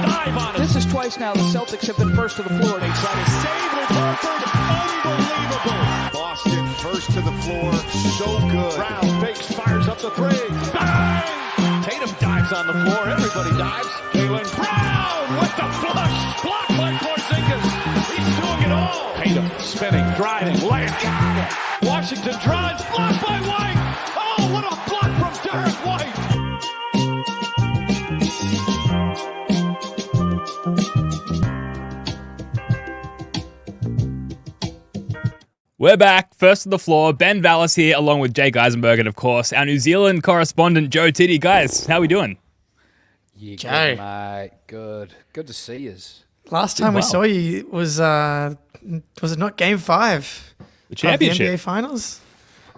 dive on him. This is twice now the Celtics have been first to the floor. They try to save with Horford. Unbelievable. Boston first to the floor. So good. Brown fakes, fires up the three. Bang! Tatum dives on the floor. Everybody dives. Jaylen Brown with the flush. Blocked by Porzingis. He's doing it all. Tatum spinning, driving, layup. Got it. Washington drives. Blocked by White. Oh, what a block from Derek White. We're back, first to the floor. Ben Vallis here, along with Jake Eisenberg, and of course, our New Zealand correspondent, Joe Tiddy. Guys, how we doing? Yeah, Joe. good, mate. Good. Good to see you. Last time we saw you was it not Game 5? The championship. Of the NBA Finals?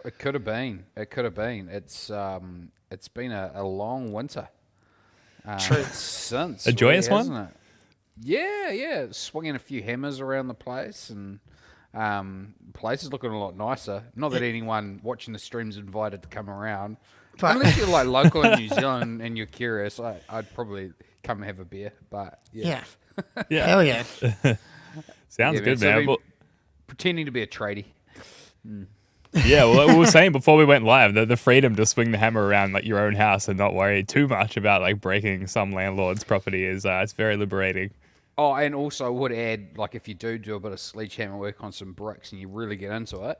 It could have been. It could have been. It's been a long winter. True. Since A joyous hasn't one? it? Yeah. Swinging a few hammers around the place, and place is looking a lot nicer. Not that anyone watching the stream's invited to come around. But- Unless you're like local in New Zealand and you're curious, I'd probably come and have a beer. But Yeah. Yeah. Hell yeah. Sounds good, So man. we- Well, pretending to be a tradie. yeah, well, we were saying before we went live, the freedom to swing the hammer around like your own house and not worry too much about like breaking some landlord's property is it's very liberating. Oh, and also I would add, like, if you do a bit of sledgehammer work on some bricks and you really get into it,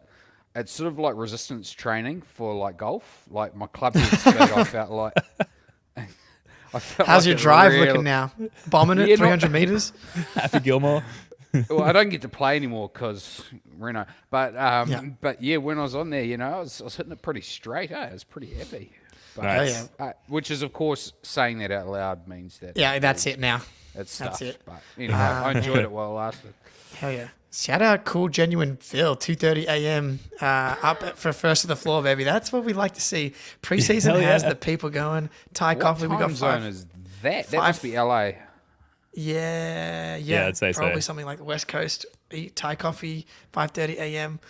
it's sort of like resistance training for, like, golf. Like, my club head speed, I felt like... How's your drive looking now? Bombing it, Yeah, 300 meters? Happy Gilmore. Well, I don't get to play anymore because Reno. But, Yeah. but yeah, when I was on there, you know, I was hitting it pretty straight. I was pretty happy. But, Nice. Oh, yeah. which is, of course, saying that out loud means that... Yeah, that's it now. It's stuff. That's it. But anyway, I enjoyed it while it lasted. Hell yeah. Shout out Cool Genuine Phil, 2:30 a.m. For first of the floor, baby. That's what we like to see. Preseason Hell yeah. has the people going. Thai What coffee, we got time zone 5. is that? That five- must be LA. Yeah. I'd say so. probably something like the West Coast. Eat Thai coffee, 5:30 a.m.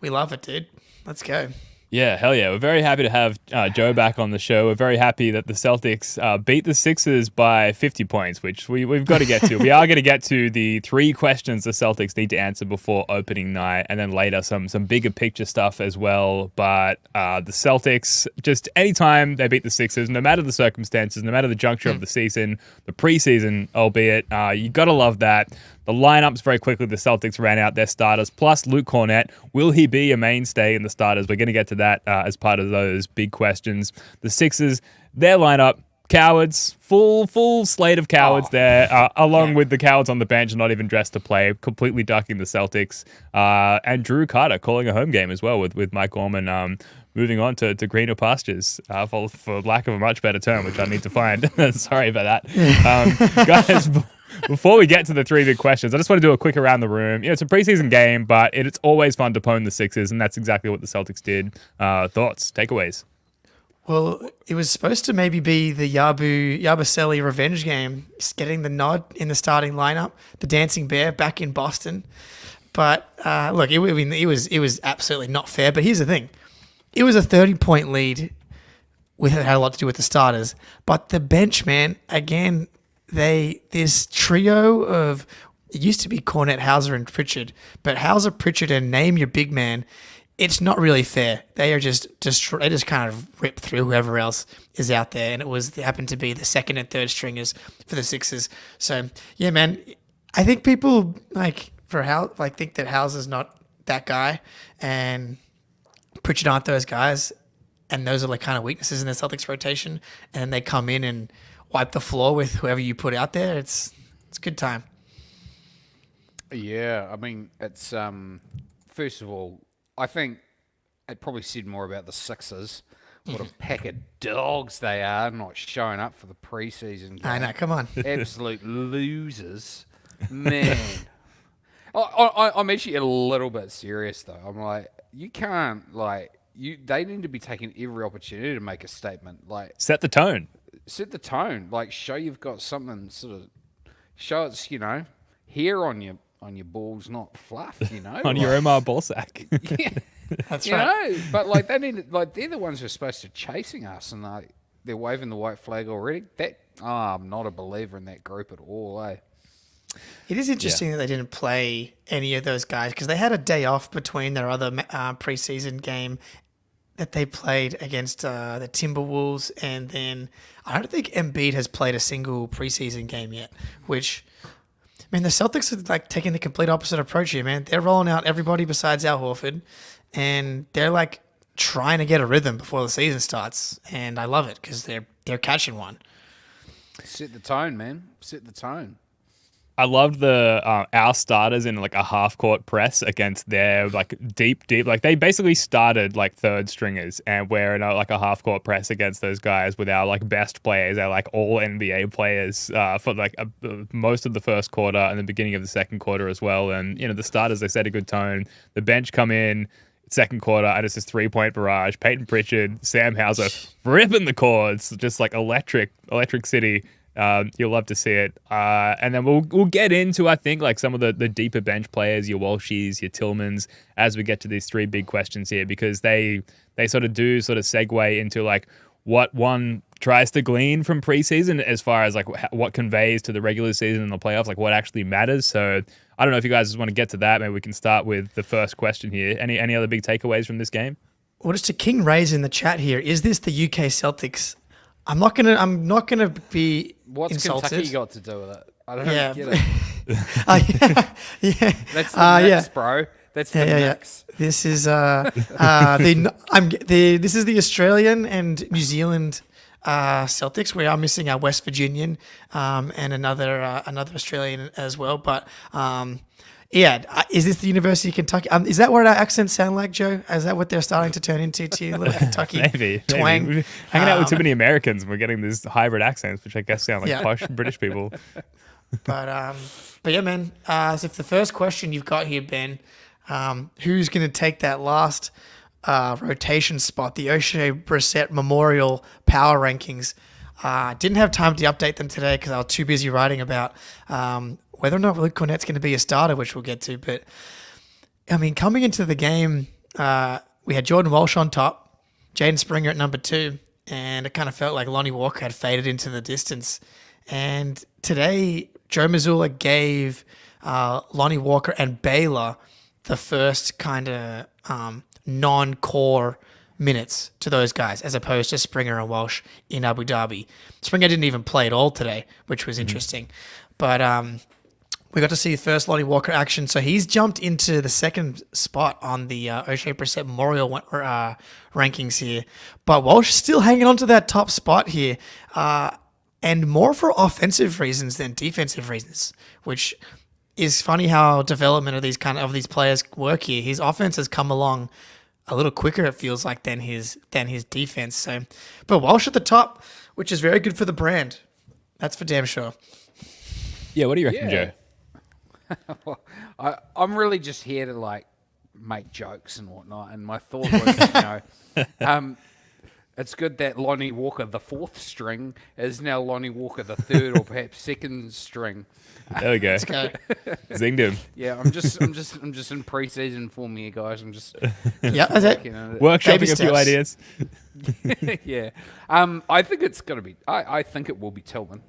We love it, dude. Let's go. Yeah, hell yeah. We're very happy to have Joe back on the show. We're very happy that the Celtics beat the Sixers by 50 points, which we've got to get to. We are going to get to the 3 questions the Celtics need to answer before opening night, and then later some bigger picture stuff as well. But the Celtics, just anytime they beat the Sixers, no matter the circumstances, no matter the juncture of the season, the preseason, albeit, you got to love that. The lineups very quickly, the Celtics ran out their starters, plus Luke Cornett. Will he be a mainstay in the starters? We're going to get to that as part of those big questions. The Sixers, their lineup, cowards, full slate of cowards there, along with the cowards on the bench, not even dressed to play, completely ducking the Celtics. And Drew Carter calling a home game as well with Mike Gorman moving on to greener pastures, for lack of a much better term, which I need to find. Sorry about that. Guys, before we get to the 3 big questions, I just want to do a quick around the room. You know, it's a preseason game, but it's always fun to pwn the Sixers, and that's exactly what the Celtics did. Thoughts, takeaways? Well, it was supposed to maybe be the Yabusele revenge game, getting the nod in the starting lineup, the Dancing Bear back in Boston. But look, it was absolutely not fair. But here's the thing: it was a 30-point lead, it had a lot to do with the starters. But the bench, man, again, this trio of, it used to be Cornette, Hauser, and Pritchard, but Hauser, Pritchard, and name your big man. It's not really fair. They are they just kind of rip through whoever else is out there, and it happened to be the second and third stringers for the Sixers. So yeah, man, I think people think that Hauser's not that guy, and Pritchard aren't those guys, and those are like kind of weaknesses in the Celtics rotation, and then they come in and wipe the floor with whoever you put out there. It's a good time. Yeah, I mean, it's first of all, I think it probably said more about the Sixers. What a pack of dogs they are, not showing up for the preseason game. I know, come on. Absolute losers. Man. I'm actually a little bit serious, though. I'm like, you can't, they need to be taking every opportunity to make a statement. Like, Set the tone. set the tone. Like, show you've got something, show it's, hair on your balls, not fluff, On your Omar ballsack. Yeah. That's right. But they need, they're the ones who are supposed to chasing us, and they're waving the white flag already. I'm not a believer in that group at all, eh? It is interesting that they didn't play any of those guys because they had a day off between their other preseason game that they played against the Timberwolves, and then I don't think Embiid has played a single preseason game yet, which, I mean, the Celtics are like taking the complete opposite approach here, man. They're rolling out everybody besides Al Horford, and they're like trying to get a rhythm before the season starts, and I love it because they're catching one. Set the tone, man. Set the tone. I loved the our starters in like a half court press against their like deep like they basically started like third stringers, and we're in like a half court press against those guys with our like best players, our like all NBA players for like most of the first quarter and the beginning of the second quarter as well. And the starters, they set a good tone. The bench come in second quarter and it's this 3-point barrage. Peyton Pritchard, Sam Hauser ripping the chords, just like electric city. You'll love to see it. And then we'll get into, I think, like some of the deeper bench players, your Walshies, your Tillmans, as we get to these three big questions here, because they sort of segue into like what one tries to glean from preseason as far as like what conveys to the regular season and the playoffs, like what actually matters. So I don't know if you guys just want to get to that. Maybe we can start with the first question here. Any other big takeaways from this game? Well, just to King Ray's in the chat here, is this the UK Celtics? I'm not gonna be What's insulted. Kentucky got to do with it? I don't Yeah. get it. Yeah. That's the Knicks, bro. That's the Yeah. Knicks. This is this is the Australian and New Zealand Celtics. We are missing our West Virginian and another Australian as well. But is this the University of Kentucky? Is that what our accents sound like, Joe? Is that what they're starting to turn into to little Kentucky maybe twang? We're hanging out with too many Americans and we're getting these hybrid accents, which I guess sound like posh British people. But yeah, man. So if the first question you've got here, Ben, who's going to take that last rotation spot, the Oshae Brissett Memorial Power Rankings? Didn't have time to update them today because I was too busy writing about whether or not Luke Cornett's going to be a starter, which we'll get to. But, I mean, coming into the game, we had Jordan Walsh on top, Jaden Springer at number 2, and it kind of felt like Lonnie Walker had faded into the distance. And today, Joe Mazzulla gave Lonnie Walker and Baylor the first kind of non-core minutes to those guys, as opposed to Springer and Walsh in Abu Dhabi. Springer didn't even play at all today, which was interesting. But we got to see the first Lonnie Walker action. So he's jumped into the second spot on the Oshae Brissett Memorial rankings here. But Walsh still hanging on to that top spot here. And more for offensive reasons than defensive reasons, which is funny how development of these players work here. His offense has come along a little quicker, it feels like, than his defense. So, but Walsh at the top, which is very good for the brand. That's for damn sure. Yeah, what do you reckon, Joe? Well, I'm really just here to like make jokes and whatnot. And my thought was, it's good that Lonnie Walker, the 4th string, is now Lonnie Walker, the 3rd or perhaps 2nd string. There we go. Let's go. Zinged him. Yeah, I'm just in preseason form here, guys. I'm just Yeah, that's it. Workshopping a few ideas. yeah. I think it's gonna be. I think it will be Tillman,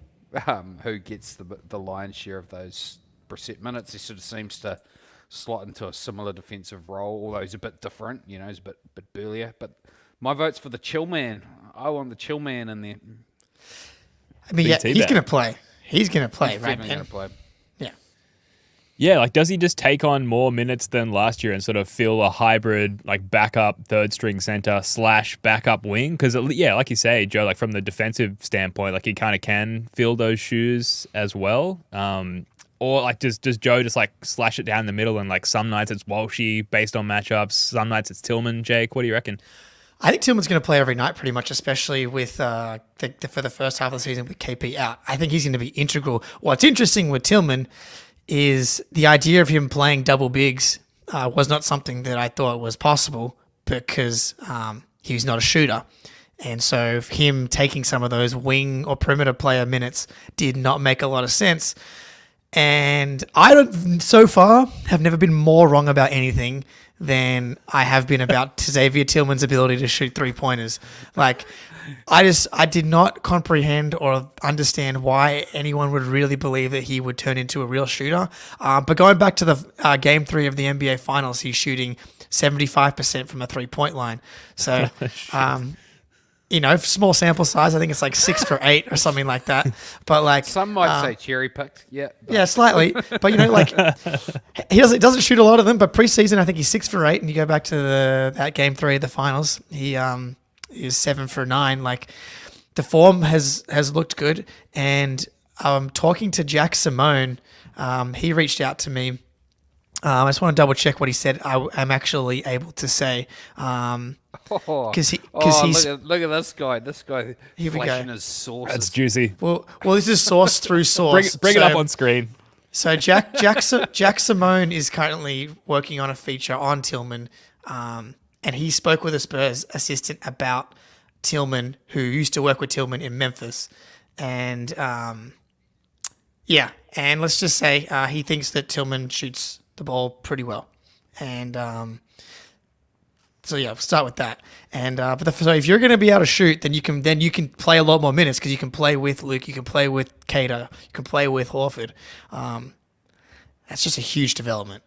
who gets the lion's share of those Brissett minutes. He sort of seems to slot into a similar defensive role, although he's a bit different. He's a bit burlier. But my vote's for the chill man. I want the chill man in there. I mean, he's going to play. He's going to play, He's right, definitely man? gonna play. Yeah. Yeah, like does he just take on more minutes than last year and sort of fill a hybrid like backup third string center / backup wing? Because like you say, Joe, like from the defensive standpoint, like he kind of can fill those shoes as well. Or like does Joe just like slash it down the middle and like some nights it's Walshy based on matchups, some nights it's Tillman. Jake, what do you reckon? I think Tillman's going to play every night pretty much, especially with for the first half of the season with KP out. I think he's going to be integral. What's interesting with Tillman is the idea of him playing double bigs was not something that I thought was possible because he's not a shooter. And so him taking some of those wing or perimeter player minutes did not make a lot of sense. And I so far have never been more wrong about anything than I have been about Xavier Tillman's ability to shoot 3-pointers. Like, I did not comprehend or understand why anyone would really believe that he would turn into a real shooter. But going back to the Game 3 of the NBA Finals, he's shooting 75% from a 3-point line. So, small sample size. I think it's like 6 for 8 or something like that. But like some might say cherry picked. Yeah. Yeah, slightly. But he doesn't shoot a lot of them. But preseason, I think he's 6 for 8. And you go back to that Game 3 of the Finals, he is 7 for 9. Like, the form has looked good. And talking to Jack Simone, he reached out to me. I just want to double check what he said. I'm actually able to say because he's look at this guy. This guy here flashing his sources. That's juicy. Well, this is source through source. Bring it up on screen. So Jack Simone is currently working on a feature on Tillman, and he spoke with a Spurs assistant about Tillman, who used to work with Tillman in Memphis, and and let's just say he thinks that Tillman shoots the ball pretty well, and we'll start with that. And so if you're going to be able to shoot, then you can play a lot more minutes because you can play with Luke, you can play with Cater, you can play with Horford. That's just a huge development.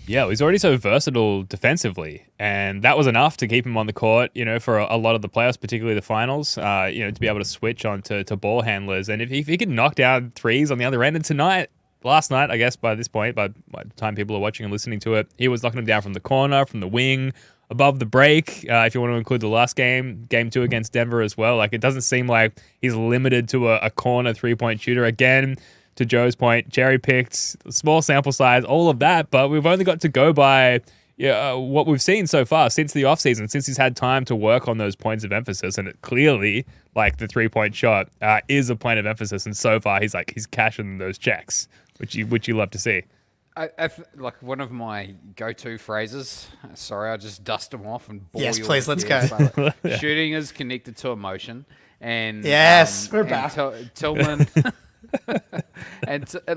Yeah, he's already so versatile defensively, and that was enough to keep him on the court, for a lot of the playoffs, particularly the finals, to be able to switch on to ball handlers. And if he could knock down threes on the other end, and last night, I guess by this point, by the time people are watching and listening to it, he was knocking them down from the corner, from the wing, above the break, if you want to include the last game 2 against Denver as well. Like, it doesn't seem like he's limited to a corner 3-point shooter. Again, to Joe's point, cherry-picked, small sample size, all of that, but we've only got to go by what we've seen so far since the offseason, since he's had time to work on those points of emphasis, and it clearly, like, the 3-point shot is a point of emphasis, and so far he's cashing those checks, which you love to see. Like, one of my go-to phrases. Sorry, I just dust them off and bore yes, you. Please, let's go. Shooting is connected to emotion, and yes, we're back. Tillman,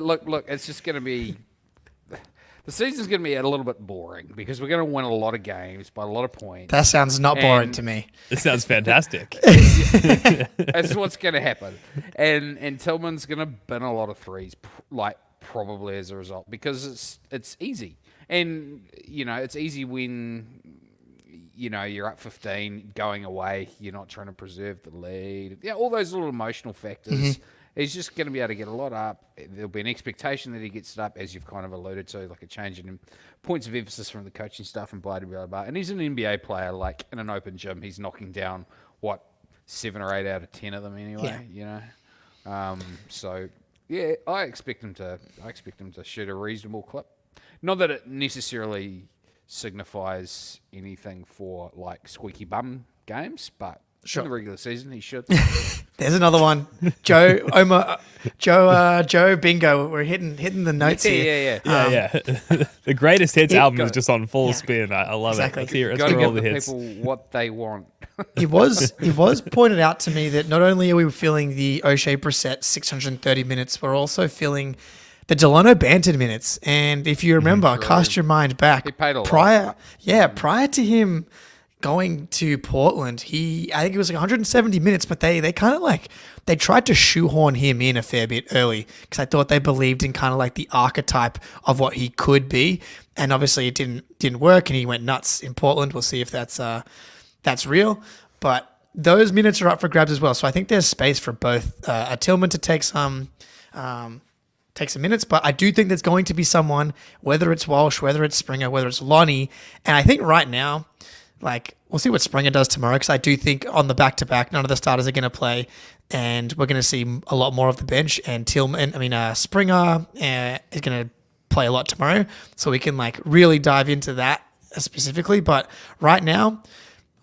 look, it's just going to be. The season's going to be a little bit boring because we're going to win a lot of games by a lot of points. That sounds not boring to me. This sounds fantastic. That's what's going to happen, and Tillman's going to bin a lot of threes, probably as a result, because it's easy. And, it's easy when, you're up 15 going away, you're not trying to preserve the lead. Yeah, all those little emotional factors. Mm-hmm. He's just going to be able to get a lot up. There'll be an expectation that he gets it up, as you've kind of alluded to, like a change in points of emphasis from the coaching staff and blah, blah, blah, blah. And he's an NBA player, like in an open gym, he's knocking down, 7 or 8 out of 10 of them anyway, So... yeah, I expect him to shoot a reasonable clip. Not that it necessarily signifies anything for like squeaky bum games, but in the regular season he should. There's another one, Joe Bingo. We're hitting the notes here. Yeah. The greatest hits album is just on full spin. I love exactly. it. Let's Got to hear all the give hits. people what they want. It was pointed out to me that not only are we feeling the Oshae Brissett 630 minutes, we're also feeling the Delano Banton minutes. And if you remember, cast your mind back. He paid a lot. Prior to him going to Portland, I think it was like 170 minutes, but they kind of they tried to shoehorn him in a fair bit early because I thought they believed in kind of like the archetype of what he could be. And obviously it didn't work and he went nuts in Portland. We'll see if that's real, but those minutes are up for grabs as well. So I think there's space for both a Tillman to take some minutes, but I do think there's going to be someone, whether it's Walsh, whether it's Springer, whether it's Lonnie, and I think right now, we'll see what Springer does tomorrow because I do think on the back-to-back, none of the starters are going to play, and we're going to see a lot more of the bench. And Springer is going to play a lot tomorrow, so we can really dive into that specifically. But right now,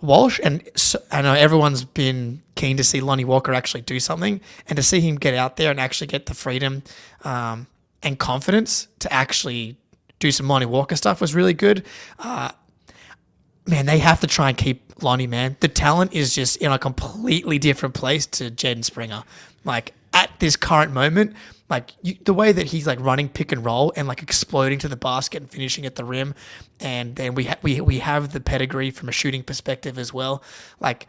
Walsh, and I know everyone's been keen to see Lonnie Walker actually do something, and to see him get out there and actually get the freedom and confidence to actually do some Lonnie Walker stuff was really good. Man, they have to try and keep Lonnie, man. The talent is just in a completely different place to Jaden Springer. at this current moment, like the way that he's like running pick and roll and like exploding to the basket and finishing at the rim, and then we have the pedigree from a shooting perspective as well. Like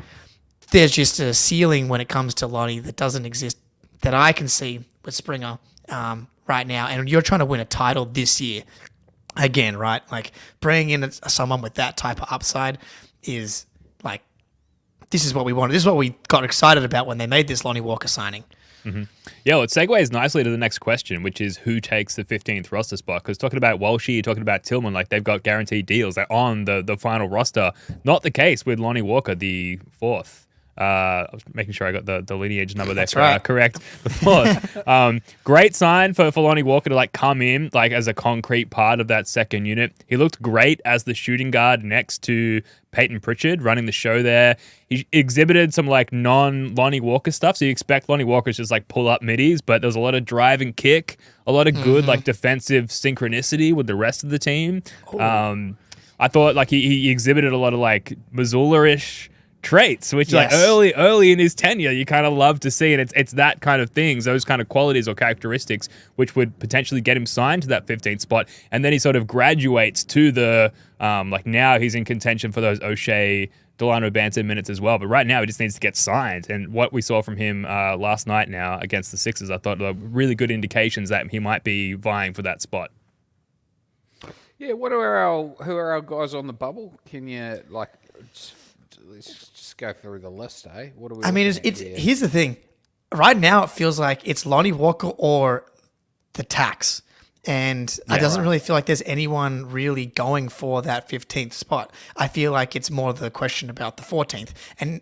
there's just a ceiling when it comes to Lonnie that doesn't exist that I can see with Springer right now. And you're trying to win a title this year again, right? Like bringing in someone with that type of upside is like, this is what we wanted. This is what we got excited about when they made this Lonnie Walker signing. Mm-hmm. Yeah, well, it segues nicely to the next question, which is who takes the 15th roster spot? Because talking about Walshy, talking about Tillman, like they've got guaranteed deals. They're on the final roster. Not the case with Lonnie Walker, the 4th. I was making sure I got the lineage number there correct. The 4th. Great sign for Lonnie Walker to like come in like as a concrete part of that second unit. He looked great as the shooting guard next to Peyton Pritchard running the show there. He exhibited some like non-Lonnie Walker stuff. So you expect Lonnie Walker to just like pull up middies, but there's a lot of drive and kick, a lot of good like defensive synchronicity with the rest of the team. I thought like he exhibited a lot of like Missoula-ish traits, which like early in his tenure, you kind of love to see. And it's that kind of things, those kind of qualities or characteristics, which would potentially get him signed to that 15th spot. And then he sort of graduates to the, like now he's in contention for those Oshae, Delano Banton minutes as well. But right now he just needs to get signed. And what we saw from him last night now against the Sixers, I thought were really good indications that he might be vying for that spot. Yeah, who are our guys on the bubble? Can you like... Let's just go through the list, eh? What are we? I mean, here's the thing. Right now, it feels like it's Lonnie Walker or the tax, and it doesn't really feel like there's anyone really going for that 15th spot. I feel like it's more the question about the 14th, and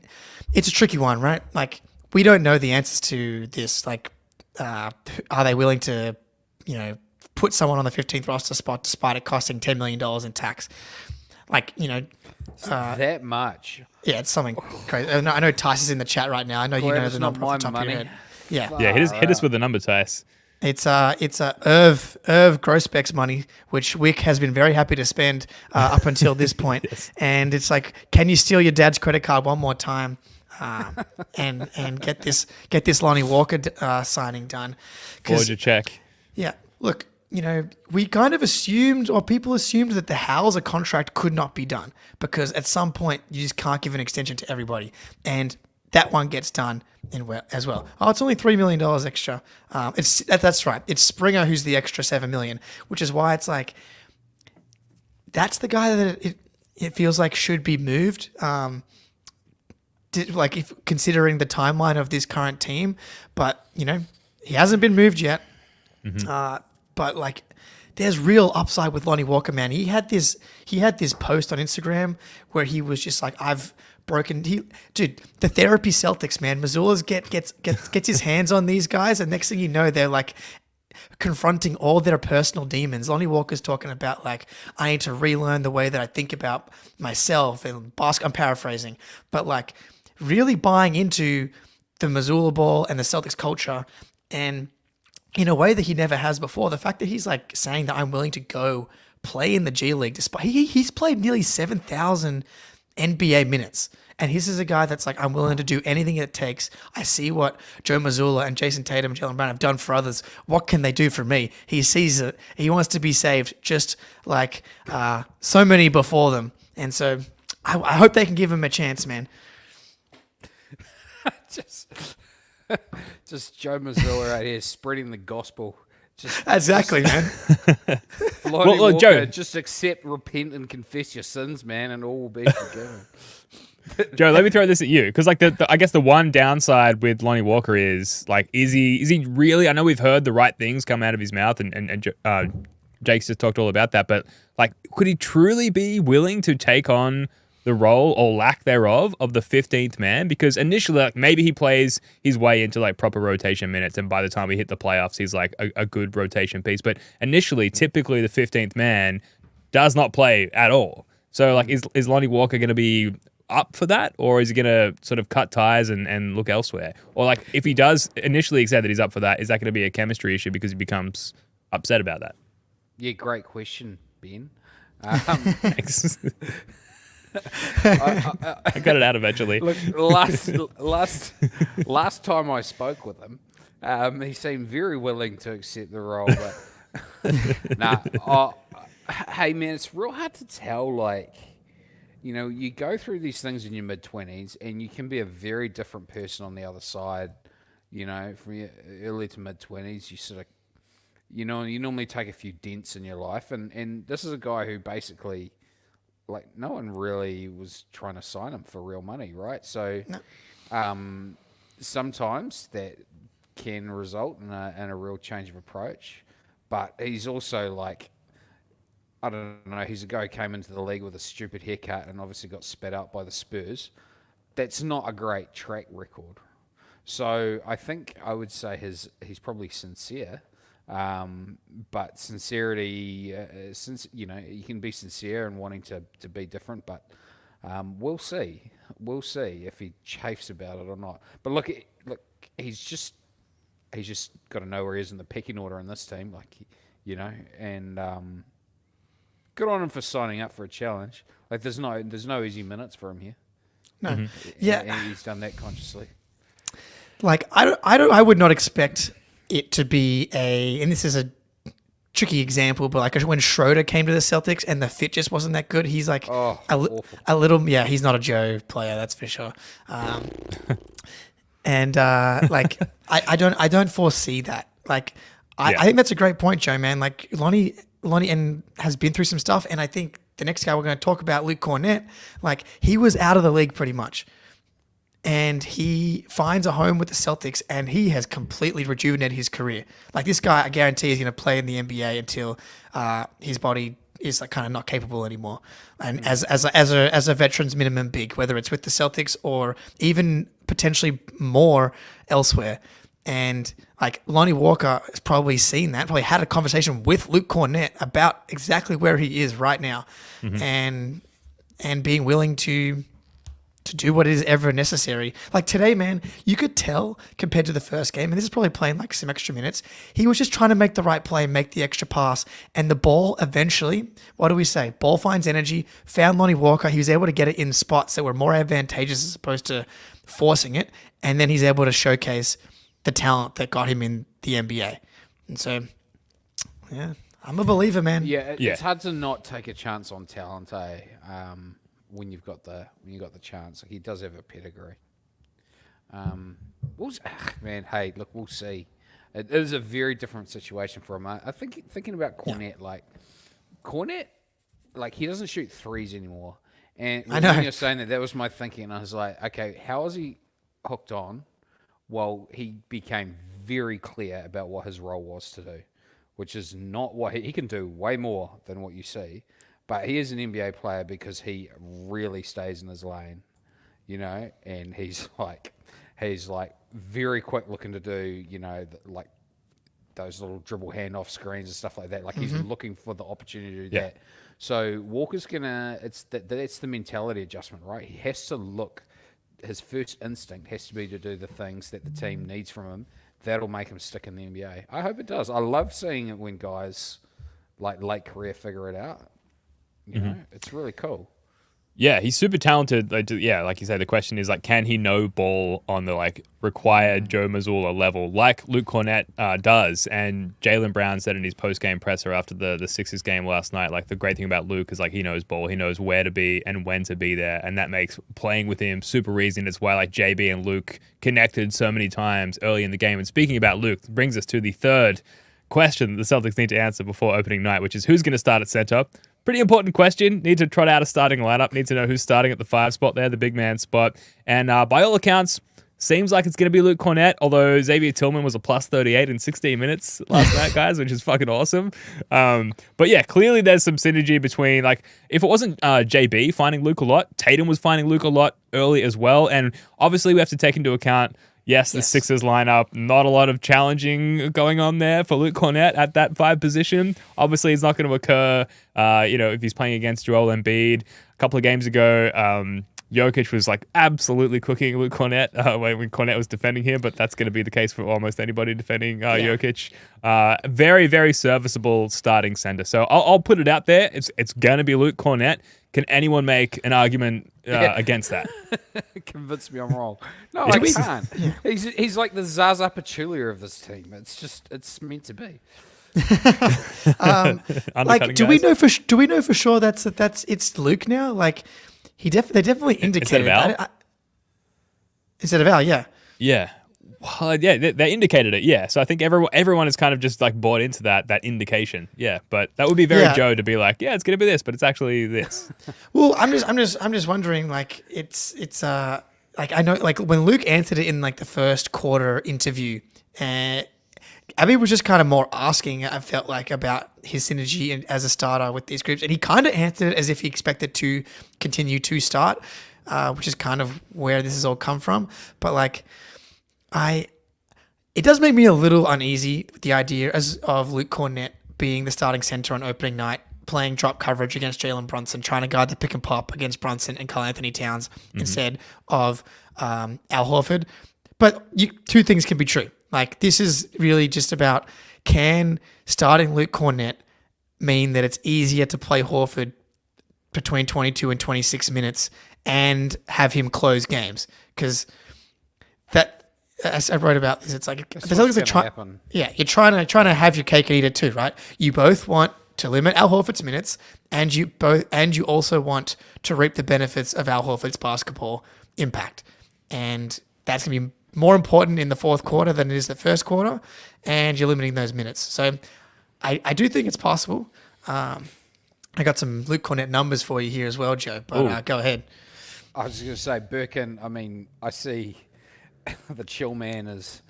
it's a tricky one, right? Like we don't know the answers to this. Like, are they willing to, put someone on the 15th roster spot despite it costing $10 million in tax? Like, that much. Yeah, it's something crazy. I know Tice is in the chat right now. I know you know the number off the top of your head. Yeah. Yeah, hit us with the number, Tice. It's Irv Grossbeck's money, which Wick has been very happy to spend up until this point. Yes. And it's like, can you steal your dad's credit card one more time and get this Lonnie Walker signing done? Forward your check. Yeah, look. We kind of assumed, or people assumed, that the Hauser contract could not be done because at some point you just can't give an extension to everybody, and that one gets done as well. Oh, it's only $3 million extra. That's right. It's Springer who's the extra $7 million, which is why it's like that's the guy that it feels like should be moved. If considering the timeline of this current team, but he hasn't been moved yet. Mm-hmm. But like, there's real upside with Lonnie Walker, man. He had this post on Instagram where he was just like, I've broken. Dude, the therapy Celtics, man. Missoula's gets his hands on these guys, and next thing you know, they're like confronting all their personal demons. Lonnie Walker's talking about like, I need to relearn the way that I think about myself and I'm paraphrasing, but like really buying into the Missoula ball and the Celtics culture and in a way that he never has before. The fact that he's like saying that I'm willing to go play in the G League, despite he's played nearly 7,000 NBA minutes. And this is a guy that's like, I'm willing to do anything it takes. I see what Joe Mazzulla and Jason Tatum and Jaylen Brown have done for others. What can they do for me? He sees it. He wants to be saved just like so many before them. And so I hope they can give him a chance, man. Just Joe Mazzulla out here spreading the gospel. Exactly, man. Lonnie Walker, Joe, just accept, repent, and confess your sins, man, and all will be forgiven. Joe, let me throw this at you because, like, I guess the one downside with Lonnie Walker is, like, is he really? I know we've heard the right things come out of his mouth, and Jake's just talked all about that, but like, could he truly be willing to take on the role or lack thereof of the 15th man? Because initially, like, maybe he plays his way into like proper rotation minutes, and by the time we hit the playoffs, he's like a good rotation piece. But initially, typically the 15th man does not play at all. So like, is Lonnie Walker going to be up for that, or is he going to sort of cut ties and look elsewhere? Or like, if he does initially say that he's up for that, is that going to be a chemistry issue because he becomes upset about that? Yeah, great question, Ben. Thanks. I got it out eventually. Look, last time I spoke with him, he seemed very willing to accept the role, but hey man, it's real hard to tell. Like, you go through these things in your mid-20s, and you can be a very different person on the other side. From your early to mid-20s, you sort of, you normally take a few dents in your life, and this is a guy who basically, like, no one really was trying to sign him for real money, right? So, sometimes that can result in a real change of approach, but he's also like, I don't know, he's a guy who came into the league with a stupid haircut and obviously got spat out by the Spurs. That's not a great track record. So I think I would say he's probably sincere, but sincerity, since you can be sincere and wanting to be different, but we'll see if he chafes about it or not. But look, he's just got to know where he is in the pecking order in this team, and good on him for signing up for a challenge. Like, there's no easy minutes for him here. No, and he's done that consciously. Like, I would not expect it to be and this is a tricky example, but like when Schroeder came to the Celtics and the fit just wasn't that good, he's like a little, he's not a Joe player, that's for sure. And like, I don't foresee that. Like, I think that's a great point, Joe, man. Like, Lonnie and has been through some stuff, and I think the next guy we're going to talk about, Luke Cornett, like, he was out of the league pretty much. And he finds a home with the Celtics, and he has completely rejuvenated his career. Like, this guy, I guarantee, is going to play in the NBA until his body is like kind of not capable anymore. And as a veteran's minimum big, whether it's with the Celtics or even potentially more elsewhere. And like, Lonnie Walker has probably seen that, probably had a conversation with Luke Cornett about exactly where he is right now, and being willing to do what is ever necessary. Like, today, man, you could tell compared to the first game, and this is probably playing like some extra minutes, he was just trying to make the right play, make the extra pass, and the ball eventually, what do we say? Ball finds energy, found Lonnie Walker, he was able to get it in spots that were more advantageous as opposed to forcing it, and then he's able to showcase the talent that got him in the NBA. And so, yeah, I'm a believer, man. Yeah, it's hard to not take a chance on talent, when you've got the chance. Like, he does have a pedigree. Man, hey, look, we'll see. It is a very different situation for him. I think thinking about Cornett, like he doesn't shoot threes anymore. And I know. when you're saying that was my thinking. And I was like, okay, how is he hooked on? Well, he became very clear about what his role was to do, which is not what he can do way more than what you see. But he is an NBA player because he really stays in his lane, and he's like very quick looking to do, like those little dribble handoff screens and stuff like that. Like, he's looking for the opportunity to do that. So Walker's that's the mentality adjustment, right? He has to look. His first instinct has to be to do the things that the team needs from him. That'll make him stick in the NBA. I hope it does. I love seeing it when guys like late career figure it out. It's really cool. Yeah, he's super talented. Like you said, the question is, like, can he know ball on the like required Joe Mazzulla level, like Luke Cornett does? And Jaylen Brown said in his post-game presser after the Sixers game last night, like, the great thing about Luke is, like, he knows ball, he knows where to be and when to be there, and that makes playing with him super easy. And it's why, like, JB and Luke connected so many times early in the game. And speaking about Luke, brings us to the third question that the Celtics need to answer before opening night, which is who's going to start at center. Pretty important question. Need to trot out a starting lineup. Need to know who's starting at the 5 spot there, the big man spot. And by all accounts, seems like it's going to be Luke Cornett, although Xavier Tillman was a plus 38 in 16 minutes last night, guys, which is fucking awesome. But yeah, clearly there's some synergy between, like, if it wasn't JB finding Luke a lot, Tatum was finding Luke a lot early as well. And obviously we have to take into account, yes, the Sixers lineup, not a lot of challenging going on there for Luke Cornett at that 5 position. Obviously, it's not going to occur, if he's playing against Joel Embiid. A couple of games ago, Jokic was like absolutely cooking Luke Cornett when Cornett was defending him, but that's going to be the case for almost anybody defending Jokic. Very, very serviceable starting center. So I'll put it out there. It's going to be Luke Cornett. Can anyone make an argument against that? Convince me I'm wrong. No, I can't. He's like the Zaza Pachulia of this team. It's meant to be. Like, do we know for sure that's it's Luke now? Like, they definitely indicated instead of Al, yeah. Yeah. Well, yeah, they indicated it, yeah. So I think everyone is kind of just like bought into that indication, yeah. But that would be very Joe to be like, yeah, it's gonna be this, but it's actually this. Well, I'm just wondering, like, it's like, I know, like, when Luke answered it in like the first quarter interview, Abby was just kind of more asking, I felt like, about his synergy as a starter with these groups, and he kind of answered it as if he expected to continue to start, which is kind of where this has all come from. But like, it does make me a little uneasy with the idea of Luke Cornett being the starting center on opening night, playing drop coverage against Jalen Brunson, trying to guard the pick and pop against Brunson and Karl Anthony Towns instead of Al Horford. But two things can be true. Like, this is really just about, can starting Luke Cornett mean that it's easier to play Horford between 22 and 26 minutes and have him close games? Because that, as I wrote about this, it's like, the Celtics are you're trying to have your cake and eat it too, right? You both want to limit Al Horford's minutes, and you also want to reap the benefits of Al Horford's basketball impact, and that's gonna be more important in the fourth quarter than it is the first quarter, and you're limiting those minutes. So I do think it's possible. I got some Luke Cornett numbers for you here as well, Joe, but go ahead. I was just going to say, Birkin, I mean, I see the chill man is,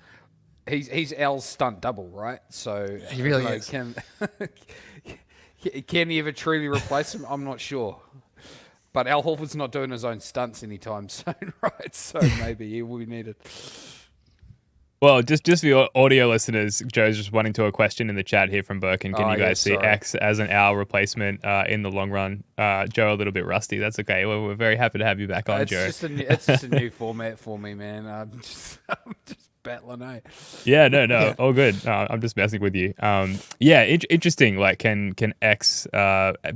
he's Al's stunt double, right? So he really is. Can he ever truly replace him? I'm not sure. But Al Horford's not doing his own stunts anytime soon, right? So maybe we need it. Well, just for your audio listeners, Joe's just wanting to a question in the chat here from Birkin. Can you guys see X as an Al replacement in the long run? Joe, a little bit rusty. That's okay. We're very happy to have you back on, Joe. It's just a new format for me, man. I'm just battling, eh? Yeah, no, all good. I'm just messing with you. Interesting. Like, can X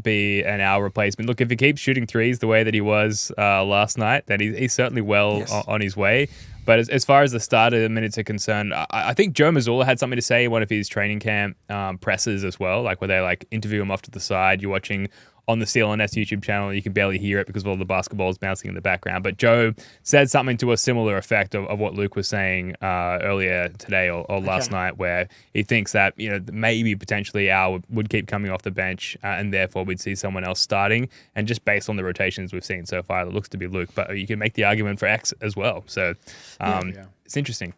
be an Al replacement? Look, if he keeps shooting threes the way that he was last night, then he's certainly on his way. But as far as the starter minutes are concerned, I think Joe Mazzulla had something to say in one of his training camp presses as well, like where they like interview him off to the side. You're watching on the CLNS YouTube channel, you can barely hear it because of all the basketballs bouncing in the background. But Joe said something to a similar effect of what Luke was saying earlier today or last night, where he thinks that, you know, maybe potentially Al would keep coming off the bench and therefore we'd see someone else starting. And just based on the rotations we've seen so far, it looks to be Luke. But you can make the argument for X as well. So it's interesting.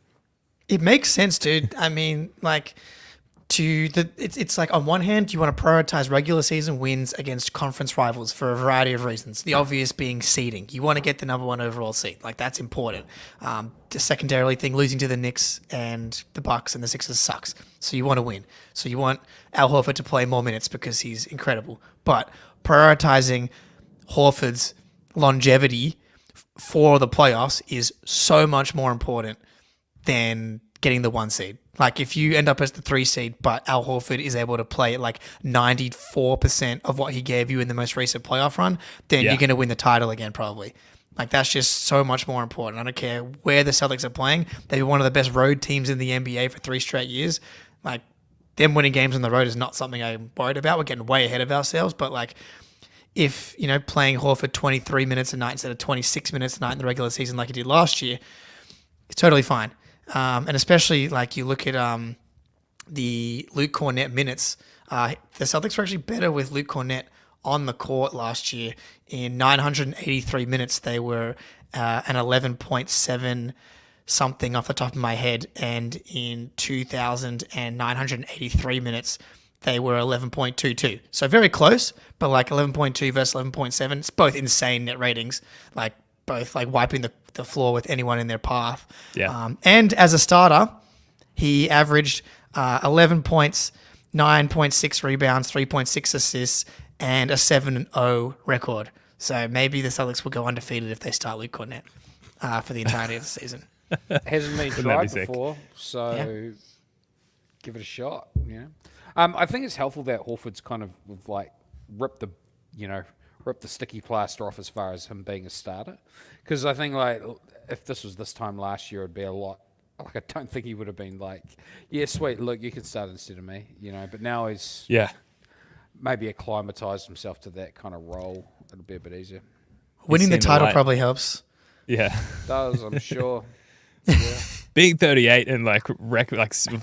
It makes sense, dude. I mean, like, it's like, on one hand, you want to prioritize regular season wins against conference rivals for a variety of reasons. The obvious being seeding. You want to get the number one overall seed. Like, that's important. The secondarily thing, losing to the Knicks and the Bucks and the Sixers sucks. So you want to win. So you want Al Horford to play more minutes because he's incredible. But prioritizing Horford's longevity for the playoffs is so much more important than getting the 1 seed. Like, if you end up as the 3 seed, but Al Horford is able to play at like 94% of what he gave you in the most recent playoff run, then you're going to win the title again, probably. Like, that's just so much more important. I don't care where the Celtics are playing. They're one of the best road teams in the NBA for 3 straight years. Like, them winning games on the road is not something I'm worried about. We're getting way ahead of ourselves, but like, if, you know, playing Horford 23 minutes a night instead of 26 minutes a night in the regular season like he did last year, it's totally fine. And especially, like, you look at the Luke Cornett minutes, the Celtics were actually better with Luke Cornett on the court last year. In 983 minutes, they were an 11.7 something off the top of my head, and in 2,983 minutes, they were 11.22. So very close, but like 11.2 versus 11.7. It's both insane net ratings, like both like wiping the floor with anyone in their path. Yeah. And as a starter, he averaged 11 points, 9.6 rebounds, 3.6 assists, and a 7-0 record. So maybe the Celtics will go undefeated if they start Luke Cornett for the entirety of the season. Hasn't been Wouldn't that be tried sick? before, so Yeah. give it a shot. I think it's helpful that Horford's kind of like ripped the sticky plaster off as far as him being a starter, because I think like if this was this time last year, it'd be a lot. Like I don't think he would have been like, yeah, sweet, look, you can start instead of me, But now he's maybe acclimatized himself to that kind of role. It'll be a bit easier. Winning the seen the title light. probably helps. Yeah. Does, I'm sure. Being 38 and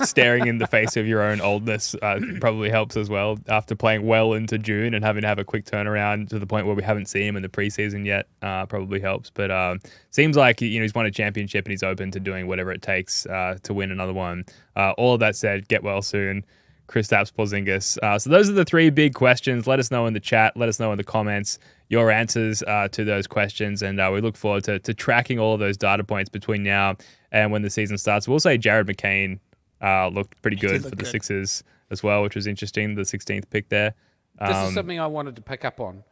staring in the face of your own oldness probably helps as well. After playing well into June and having to have a quick turnaround to the point where we haven't seen him in the preseason yet, probably helps. But seems like he's won a championship and he's open to doing whatever it takes to win another one. All of that said, get well soon. Kristaps Porzingis. So those are the three big questions. Let us know in the chat. Let us know in the comments your answers to those questions. And we look forward to tracking all of those data points between now and when the season starts. We'll say Jared McCain looked pretty good for the Sixers as well, which was interesting. The 16th pick there. This is something I wanted to pick up on.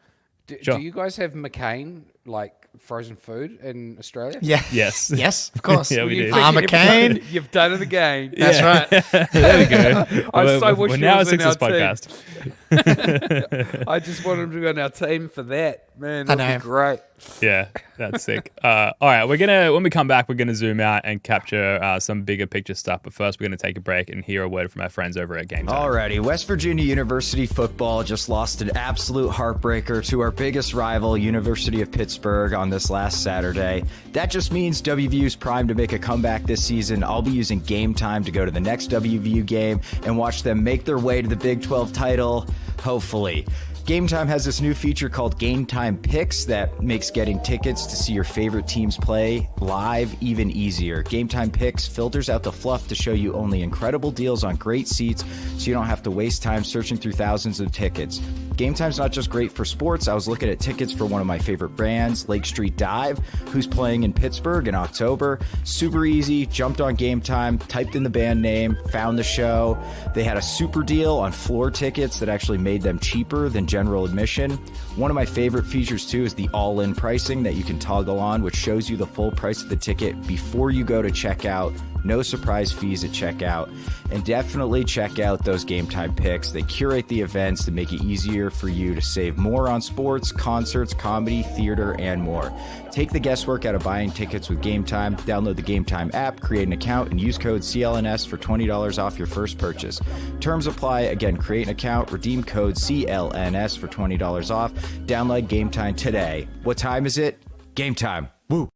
Sure. Do you guys have McCain, like frozen food in Australia? Yeah. Yes. Yes, of course. Yeah, we do. McCain. You've done it again. That's right. There we go. I so wish he now a was in Sixers our team. podcast. I just want him to be on our team for that. Man, I that'd know. be great. Yeah, that's sick. All right, when we come back, we're gonna zoom out and capture some bigger picture stuff. But first, we're gonna take a break and hear a word from our friends over at Game Time. Alrighty, West Virginia University football just lost an absolute heartbreaker to our biggest rival, University of Pittsburgh, on this last Saturday. That just means WVU's primed to make a comeback this season. I'll be using Game Time to go to the next WVU game and watch them make their way to the Big 12 title, hopefully. Game Time has this new feature called Game Time Picks that makes getting tickets to see your favorite teams play live even easier. Game Time Picks filters out the fluff to show you only incredible deals on great seats so you don't have to waste time searching through thousands of tickets. Game Time's not just great for sports. I was looking at tickets for one of my favorite bands, Lake Street Dive, who's playing in Pittsburgh in October. Super easy, jumped on Game Time, typed in the band name, found the show. They had a super deal on floor tickets that actually made them cheaper than general admission. One of my favorite features too is the all-in pricing that you can toggle on, which shows you the full price of the ticket before you go to checkout. No surprise fees at checkout. And definitely check out those Game Time picks. They curate the events to make it easier for you to save more on sports, concerts, comedy, theater, and more. Take the guesswork out of buying tickets with Game Time. Download the Game Time app, create an account, and use code CLNS for $20 off your first purchase. Terms apply. Again, create an account, redeem code CLNS for $20 off. Download Game Time today. What time is it? Game Time. Woo!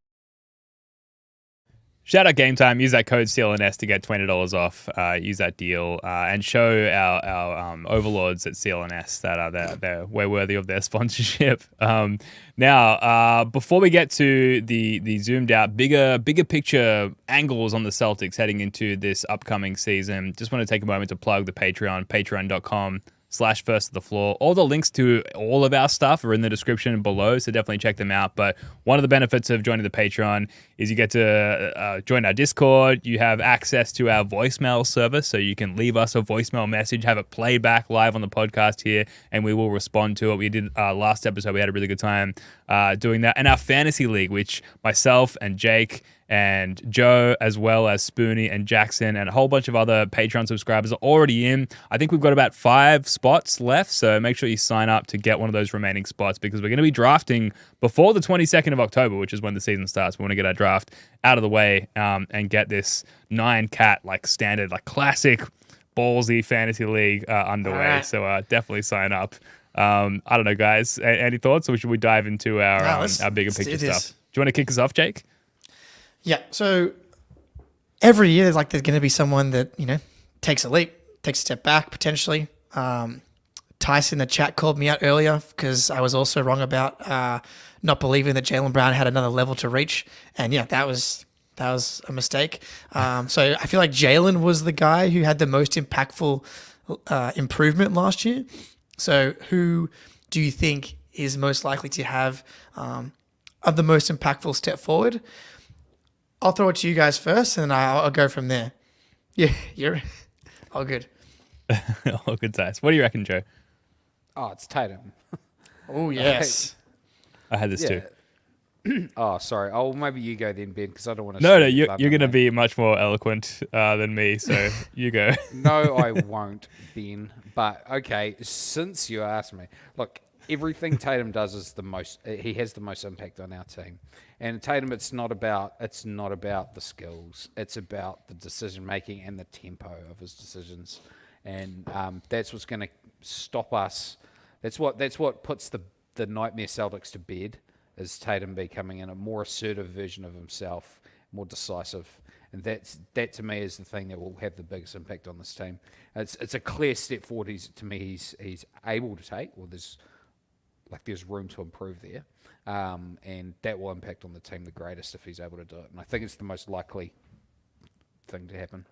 Shout out Game Time. Use that code CLNS to get $20 off. Use that deal and show our overlords at CLNS that we're worthy of their sponsorship. Now, before we get to the zoomed out, bigger picture angles on the Celtics heading into this upcoming season, just want to take a moment to plug the Patreon, patreon.com/first of the floor. All the links to all of our stuff are in the description below, so definitely check them out. But one of the benefits of joining the Patreon is you get to join our Discord. You have access to our voicemail service, so you can leave us a voicemail message, have it played back live on the podcast here, and we will respond to it. We did last episode. We had a really good time doing that. And our fantasy league, which myself and Jake and Joe, as well as Spoonie and Jackson and a whole bunch of other Patreon subscribers are already in. I think we've got about 5 spots left, so make sure you sign up to get one of those remaining spots because we're going to be drafting before the 22nd of October, which is when the season starts. We want to get our draft out of the way and get this 9-cat, standard, classic ballsy fantasy league underway. Right. So definitely sign up. I don't know, guys. Any thoughts, or should we dive into our bigger picture stuff? Do you want to kick us off, Jake? Yeah. So every year there's going to be someone that, takes a leap, takes a step back potentially. Tyson in the chat called me out earlier because I was also wrong about not believing that Jaylen Brown had another level to reach. And yeah, that was a mistake. So I feel like Jaylen was the guy who had the most impactful improvement last year. So who do you think is most likely to have the most impactful step forward? I'll throw it to you guys first, and I'll go from there. Yeah, you're all good. All good size. What do you reckon, Joe? Oh, it's Tatum. Oh, yes. I had this too. Oh, sorry. Oh, maybe you go then, Ben, because I don't want to. No, you're going to be much more eloquent than me, so you go. No, I won't, Ben. But okay, since you asked me, look, everything Tatum does is he has the most impact on our team. And Tatum, it's not about the skills. It's about the decision making and the tempo of his decisions, and that's what's going to stop us. That's what puts the nightmare Celtics to bed. Is Tatum becoming in a more assertive version of himself, more decisive, and that to me is the thing that will have the biggest impact on this team. It's a clear step forward. He's able to take. Well, there's room to improve there. And that will impact on the team the greatest if he's able to do it. And I think it's the most likely thing to happen.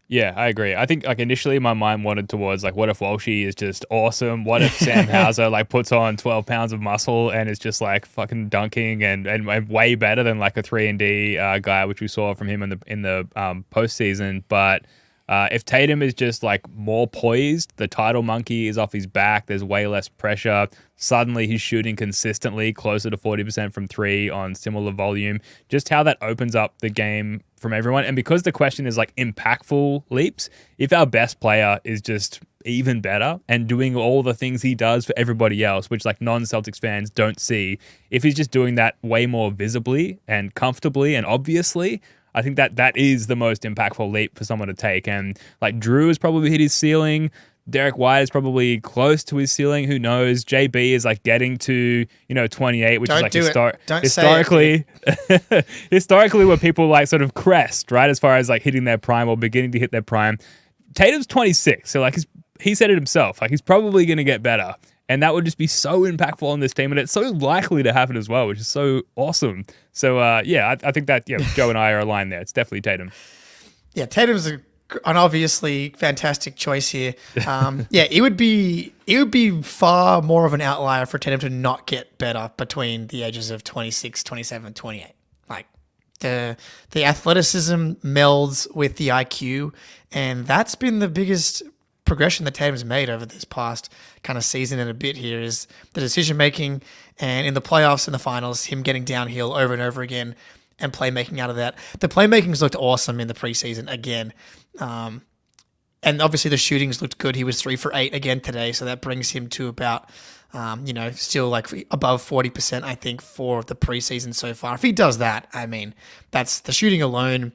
Yeah, I agree. I think initially my mind wandered towards what if Walshy is just awesome? What if Sam Hauser puts on 12 pounds of muscle and is just fucking dunking and way better than a 3-and-D guy, which we saw from him in the postseason. But if Tatum is just more poised, the title monkey is off his back, there's way less pressure. Suddenly he's shooting consistently closer to 40% from three on similar volume. Just how that opens up the game from everyone. And because the question is impactful leaps, if our best player is just even better and doing all the things he does for everybody else, which non-Celtics fans don't see, if he's just doing that way more visibly and comfortably and obviously, I think that is the most impactful leap for someone to take. And Drew has probably hit his ceiling. Derek White is probably close to his ceiling. Who knows? JB is like getting to 28, which Don't is historically historically where people like sort of crest, right? As far as like hitting their prime or beginning to hit their prime. Tatum's 26, so like he said it himself. Like he's probably going to get better. And that would just be so impactful on this team. And it's so likely to happen as well, which is so awesome. So, I think that Joe and I are aligned there. It's definitely Tatum. Yeah, Tatum's an obviously fantastic choice here. It would be far more of an outlier for Tatum to not get better between the ages of 26, 27, 28. Like the athleticism melds with the IQ, and that's been the biggest progression that Tatum's made over this past kind of season and a bit here is the decision making, and in the playoffs and the finals, him getting downhill over and over again and playmaking out of that. The playmaking's looked awesome in the preseason again. And obviously the shootings looked good. He was 3 for 8 again today, so that brings him to about still like above 40%, I think, for the preseason so far. If he does that, I mean, that's the shooting alone.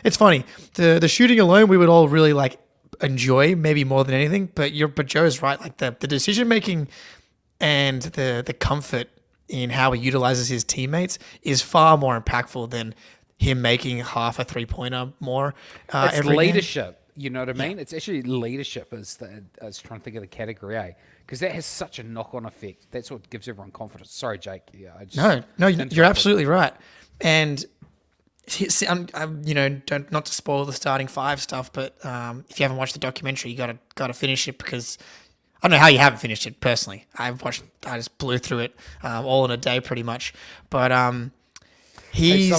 It's funny. The shooting alone we would all really like enjoy maybe more than anything, but Joe's right. Like the decision making and the comfort in how he utilizes his teammates is far more impactful than him making half a 3-pointer more. It's every leadership. Game. You know what I mean? It's actually leadership. I was trying to think of the category A because that has such a knock-on effect. That's what gives everyone confidence. Sorry, Jake. Yeah, no, you're absolutely right. And don't not to spoil the starting five stuff, but if you haven't watched the documentary, you gotta finish it because I don't know how you haven't finished it personally. I just blew through it all in a day pretty much. But some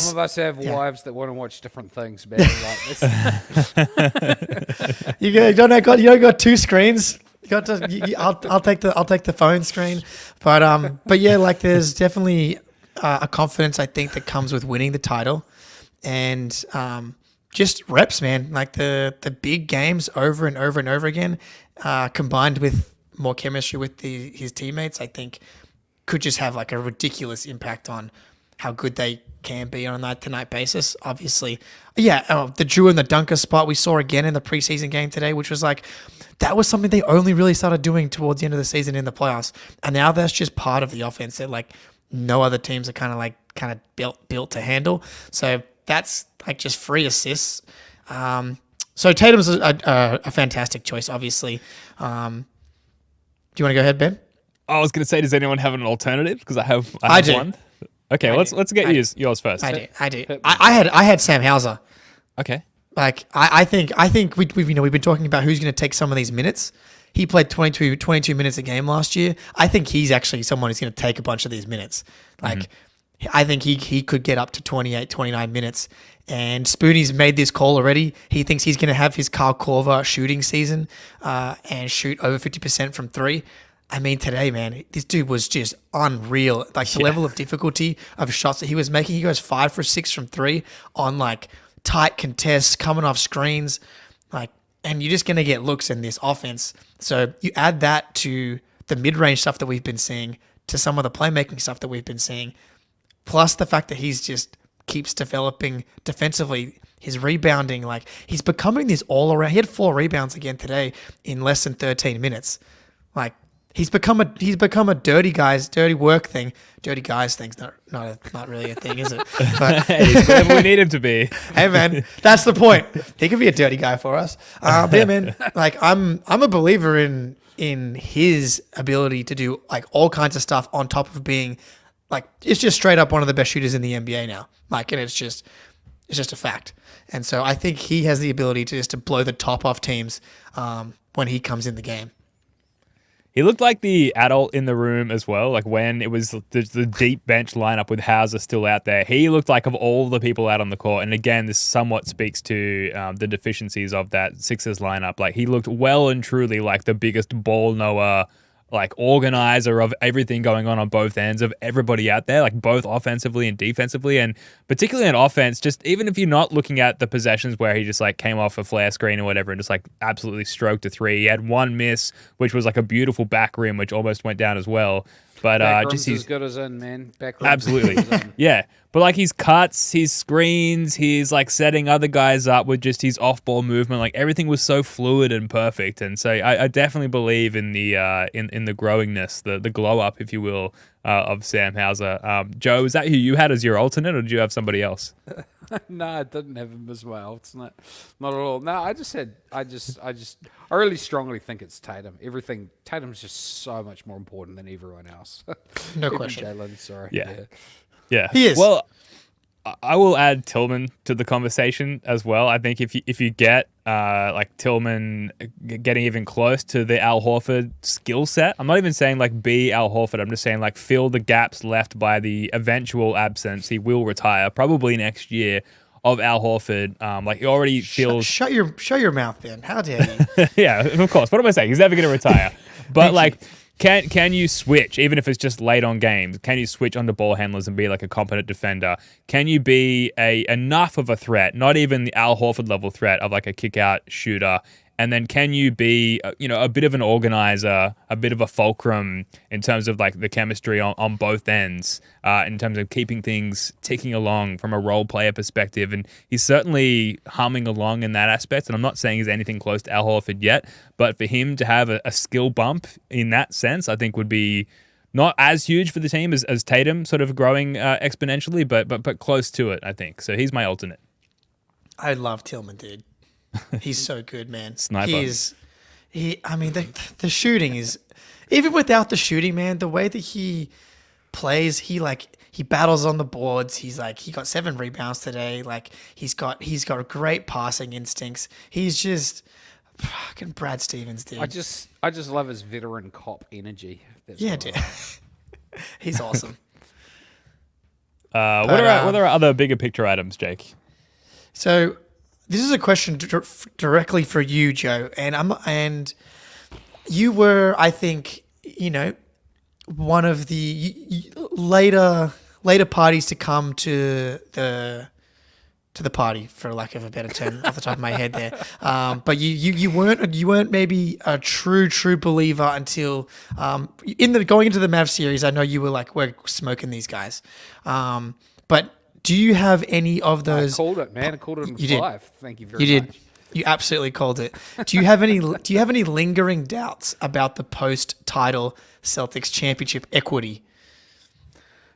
of us have wives that want to watch different things, man. You don't got two screens. You got to. I'll take the phone screen, but yeah, like there's definitely a confidence I think that comes with winning the title. And just reps, man. Like the big games over and over and over again, combined with more chemistry with his teammates, I think could just have like a ridiculous impact on how good they can be on a night-to-night basis. Obviously, the Drew and the dunker spot we saw again in the preseason game today, which was like that was something they only really started doing towards the end of the season in the playoffs, and now that's just part of the offense that like no other teams are kind of built to handle. So that's like just free assists. So Tatum's a fantastic choice, obviously. Do you want to go ahead, Ben? I was going to say, does anyone have an alternative? Because I have do. one. Okay, let's get yours first. I do. I had Sam Hauser. Okay. Like I think we've been talking about who's going to take some of these minutes. He played 22 minutes a game last year. I think he's actually someone who's going to take a bunch of these minutes. Like I think he could get up to 28, 29 minutes. And Spoonie's made this call already. He thinks he's going to have his Kyle Korver shooting season and shoot over 50% from three. I mean, today, man, this dude was just unreal. Like the level of difficulty of shots that he was making. He goes 5 for 6 from 3 on like tight contests, coming off screens, like, and you're just gonna get looks in this offense. So you add that to the mid-range stuff that we've been seeing, to some of the playmaking stuff that we've been seeing, plus the fact that he's just keeps developing defensively. His rebounding, like he's becoming this all-around. He had 4 rebounds again today in less than 13 minutes. Like. He's become a dirty work thing. Dirty guys thing's not really a thing, is it? But Hey, it's whatever we need him to be. hey man, that's the point. He could be a dirty guy for us. But yeah, man, like I'm a believer in his ability to do like all kinds of stuff on top of being like it's just straight up one of the best shooters in the NBA now. Like, and it's just a fact. And so I think he has the ability to blow the top off teams when he comes in the game. He looked like the adult in the room as well. Like when it was the deep bench lineup with Hauser still out there, he looked like of all the people out on the court. And again, this somewhat speaks to the deficiencies of that Sixers lineup. Like he looked well and truly like the biggest ball knower, like organizer of everything going on both ends of everybody out there, like both offensively and defensively. And particularly in offense, just even if you're not looking at the possessions where he just like came off a flare screen or whatever and just like absolutely stroked a 3. He had one miss, which was like a beautiful back rim, which almost went down as well. But just he's as good as in, man. Back rim's absolutely, as good as in. yeah. But like his cuts, his screens, he's like setting other guys up with just his off-ball movement. Like everything was so fluid and perfect. And so I definitely believe in the in the growingness, the glow up, if you will, of Sam Hauser. Joe, is that who you had as your alternate, or did you have somebody else? No, I didn't have him as well. It's not at all. No, I really strongly think it's Tatum. Tatum's just so much more important than everyone else. No Even question. Jalen, sorry. Yeah, He is. Well, I will add Tillman to the conversation as well. I think if you get like Tillman getting even close to the Al Horford skill set, I'm not even saying like be Al Horford. I'm just saying like fill the gaps left by the eventual absence. He will retire probably next year of Al Horford. Like he already feels. Shut your mouth, Ben. How dare you? Yeah, of course. What am I saying? He's never going to retire. But like. Can you switch, even if it's just late on games? Can you switch onto ball handlers and be like a competent defender? Can you be enough of a threat, not even the Al Horford level threat of like a kick-out shooter? And then can you be, a bit of an organizer, a bit of a fulcrum in terms of like the chemistry on both ends, in terms of keeping things ticking along from a role player perspective? And he's certainly humming along in that aspect. And I'm not saying he's anything close to Al Horford yet, but for him to have a skill bump in that sense, I think would be not as huge for the team as Tatum sort of growing exponentially, but close to it, I think. So he's my alternate. I love Tillman, dude. He's so good, man. Sniper. I mean, the shooting is, even without the shooting, man, the way that he plays, he battles on the boards. He got 7 rebounds today. Like he's got great passing instincts. He's just fucking Brad Stevens, dude. I just love his veteran cop energy. Dude. He's awesome. What are other bigger picture items, Jake? So this is a question directly for you, Joe, and you were, I think, one of the later parties to come to the party, for lack of a better term, off the top of my head there. But you weren't maybe a true believer until going into the Mavs series. I know you were like, we're smoking these guys, but. Do you have any of those? I called it, man. I called it in 5. Did. Thank you very much. You did. You absolutely called it. Do you have any lingering doubts about the post-title Celtics championship equity?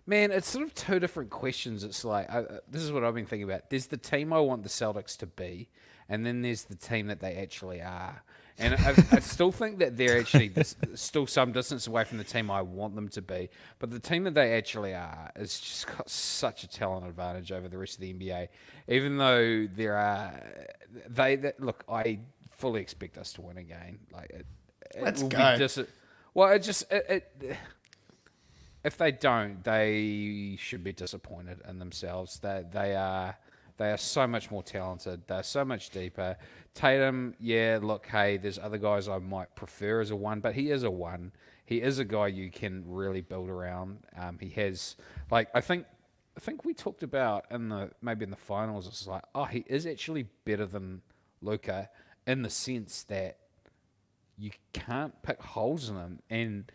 Man, it's sort of 2 different questions. It's like, this is what I've been thinking about. There's the team I want the Celtics to be, and then there's the team that they actually are. And I still think that they're actually still some distance away from the team I want them to be. But the team that they actually are has just got such a talent advantage over the rest of the NBA. Even though look, I fully expect us to win again. Like Let's go. If they don't, they should be disappointed in themselves. They are so much more talented. They're so much deeper. Tatum, yeah, look, hey, there's other guys I might prefer as a 1, but he is a 1. he is a guy you can really build around. He has, like, I think we talked about maybe in the finals. It's like, he is actually better than Luka in the sense that you can't pick holes in him, and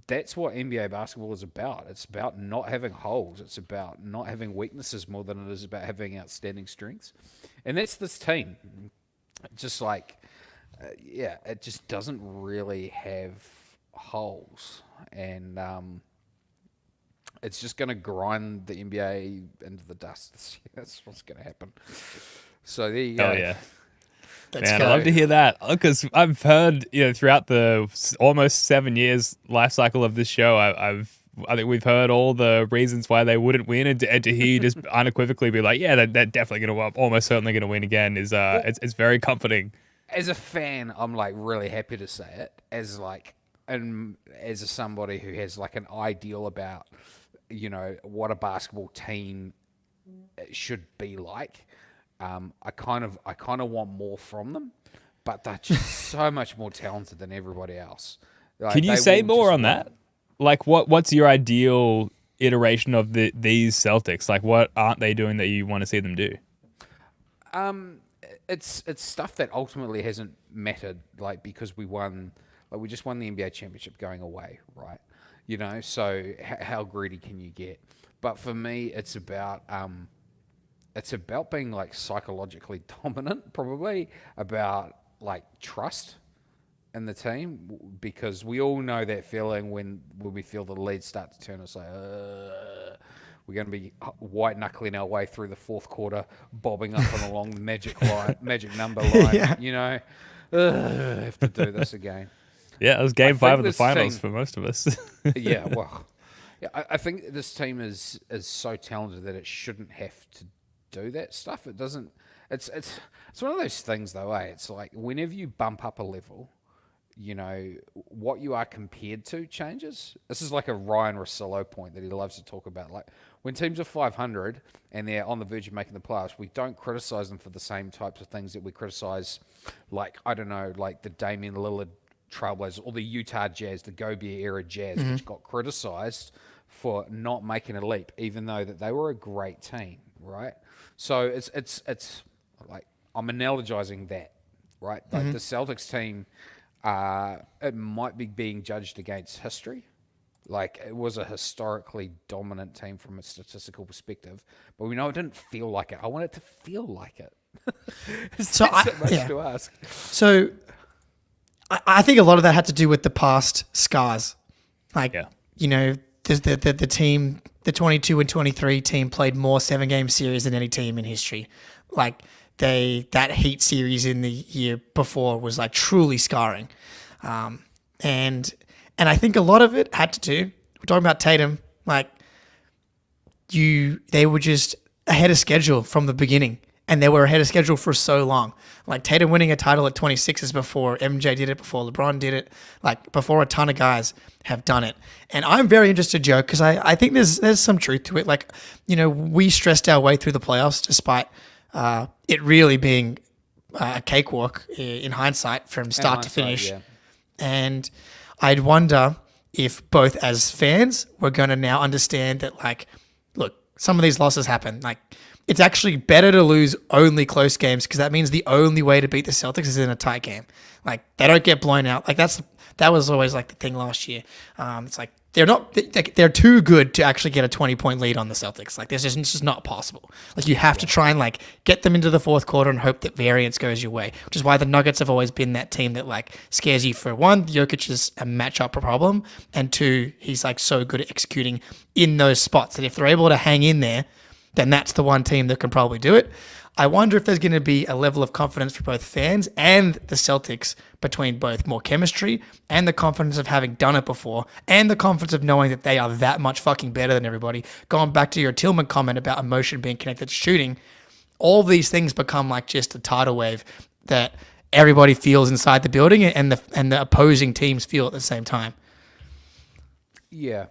that's what NBA basketball is about. It's about not having holes. It's about not having weaknesses more than it is about having outstanding strengths, and that's this team. Just like, it just doesn't really have holes, and it's just going to grind the NBA into the dust this year. That's what's going to happen. So there you go. Oh yeah. Let's Man, go. I love to hear that because I've heard, throughout the almost 7 years life cycle of this show, I think we've heard all the reasons why they wouldn't win, and to hear you just unequivocally be like, yeah, they're definitely going to, almost certainly going to win again is it's very comforting. As a fan, I'm like really happy to say it. As somebody who has like an ideal about, what a basketball team should be like. I kind of want more from them, but they're just so much more talented than everybody else. Like, Can you say more on that? Like, what's your ideal iteration of these Celtics? Like, what aren't they doing that you want to see them do? It's stuff that ultimately hasn't mattered, like, because we just won the NBA championship going away, right? So how greedy can you get? But for me, it's about being like psychologically dominant, probably about like trust in the team, because we all know that feeling when we feel the lead start to turn. It's like, we're going to be white knuckling our way through the fourth quarter, bobbing up and along the magic number line. Yeah. Have to do this again. Yeah, it was game 5 of the this finals team- for most of us. Yeah, well, I think this team is so talented that it shouldn't have to do that stuff. It doesn't. It's one of those things though. It's like whenever you bump up a level, what you are compared to changes. This is like a Ryan Russillo point that he loves to talk about. Like when teams are 500 and they're on the verge of making the playoffs, we don't criticize them for the same types of things that we criticize, like, I don't know, like the Damian Lillard Trailblazers or the Utah Jazz, the Gobert era Jazz, which got criticized for not making a leap, even though that they were a great team, right? So it's like I'm analogizing that, right? Like the Celtics team, it might be being judged against history. Like it was a historically dominant team from a statistical perspective, but we know it didn't feel like it. I want it to feel like it. So to ask. So I think a lot of that had to do with the past scars. Like, the team, the 22 and 23 team played more 7-game series than any team in history. Like that Heat series in the year before was like truly scarring. And I think a lot of it had to do, we're talking about Tatum, like they were just ahead of schedule from the beginning. And they were ahead of schedule for so long. Like Tatum winning a title at 26 is before MJ did it, before LeBron did it, like before a ton of guys have done it. And I'm very interested, Joe, because I think there's some truth to it. Like, we stressed our way through the playoffs despite it really being a cakewalk in hindsight from start to finish. Yeah. And I'd wonder if both as fans, we're going to now understand that, like, look, some of these losses happen. Like, it's actually better to lose only close games because that means the only way to beat the Celtics is in a tight game. Like, they don't get blown out. Like, that was always like the thing last year. It's like they're too good to actually get a 20-point lead on the Celtics. Like, it's just not possible. Like, you have to try and like get them into the fourth quarter and hope that variance goes your way, which is why the Nuggets have always been that team that like scares you. For one, Jokic is a matchup problem, and two, he's like so good at executing in those spots that if they're able to hang in there, then that's the one team that can probably do it. I wonder if there's going to be a level of confidence for both fans and the Celtics between both more chemistry and the confidence of having done it before and the confidence of knowing that they are that much fucking better than everybody. Going back to your Tillman comment about emotion being connected to shooting, all these things become like just a tidal wave that everybody feels inside the building and the opposing teams feel at the same time. Yeah.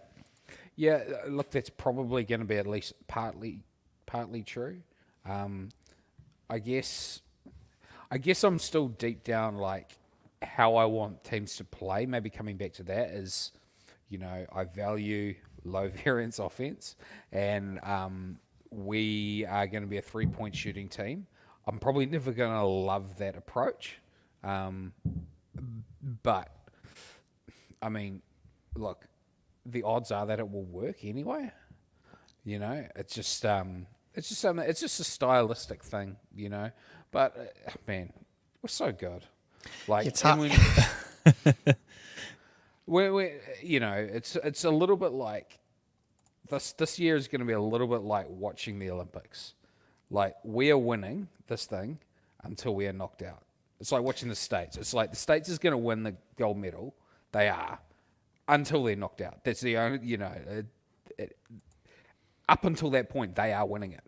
Yeah, look, that's probably going to be at least partly true. I guess I'm still deep down like how I want teams to play. Maybe coming back to that is I value low variance offense, and we are going to be a 3-point shooting team. I'm probably never going to love that approach, but I mean, look, the odds are that it will work anyway. It's just it's just a stylistic thing, But man, we're so good. Like It's hard. it's a little bit like this year is going to be a little bit like watching the Olympics. Like, we are winning this thing until we are knocked out. It's like watching the States. It's like the States is going to win the gold medal. They are, until they're knocked out. That's the only, up until that point, they are winning it.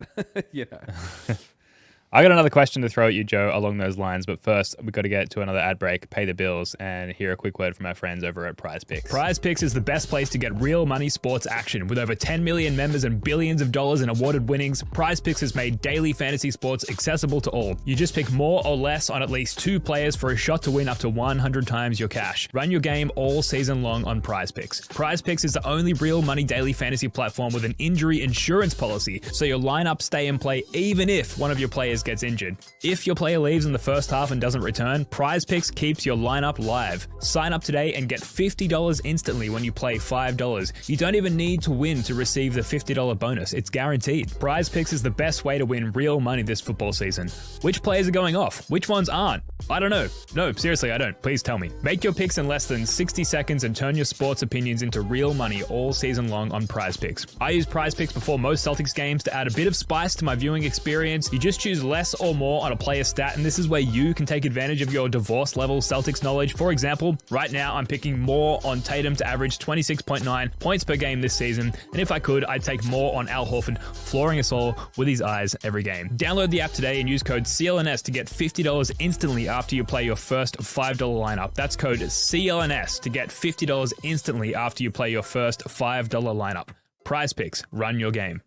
I got another question to throw at you, Joe, along those lines. But first, we've got to get to another ad break, pay the bills, and hear a quick word from our friends over at PrizePicks. PrizePicks is the best place to get real money sports action. With over 10 million members and billions of dollars in awarded winnings, PrizePicks has made daily fantasy sports accessible to all. You just pick more or less on at least 2 players for a shot to win up to 100 times your cash. Run your game all season long on PrizePicks. PrizePicks is the only real money daily fantasy platform with an injury insurance policy, so your lineups stay in play even if one of your players gets injured. If your player leaves in the first half and doesn't return, PrizePicks keeps your lineup live. Sign up today and get $50 instantly when you play $5. You don't even need to win to receive the $50 bonus. It's guaranteed. PrizePicks is the best way to win real money this football season. Which players are going off? Which ones aren't? I don't know. No, seriously, I don't. Please tell me. Make your picks in less than 60 seconds and turn your sports opinions into real money all season long on PrizePicks. I use PrizePicks before most Celtics games to add a bit of spice to my viewing experience. You just choose less or more on a player stat, and this is where you can take advantage of your divorce level Celtics knowledge. For example, right now I'm picking more on Tatum to average 26.9 points per game this season, and if I could, I'd take more on Al Horford, flooring us all with his eyes every game. Download the app today and use code CLNS to get $50 instantly after you play your first $5 lineup. That's code CLNS to get $50 instantly after you play your first $5 lineup. PrizePicks, run your game.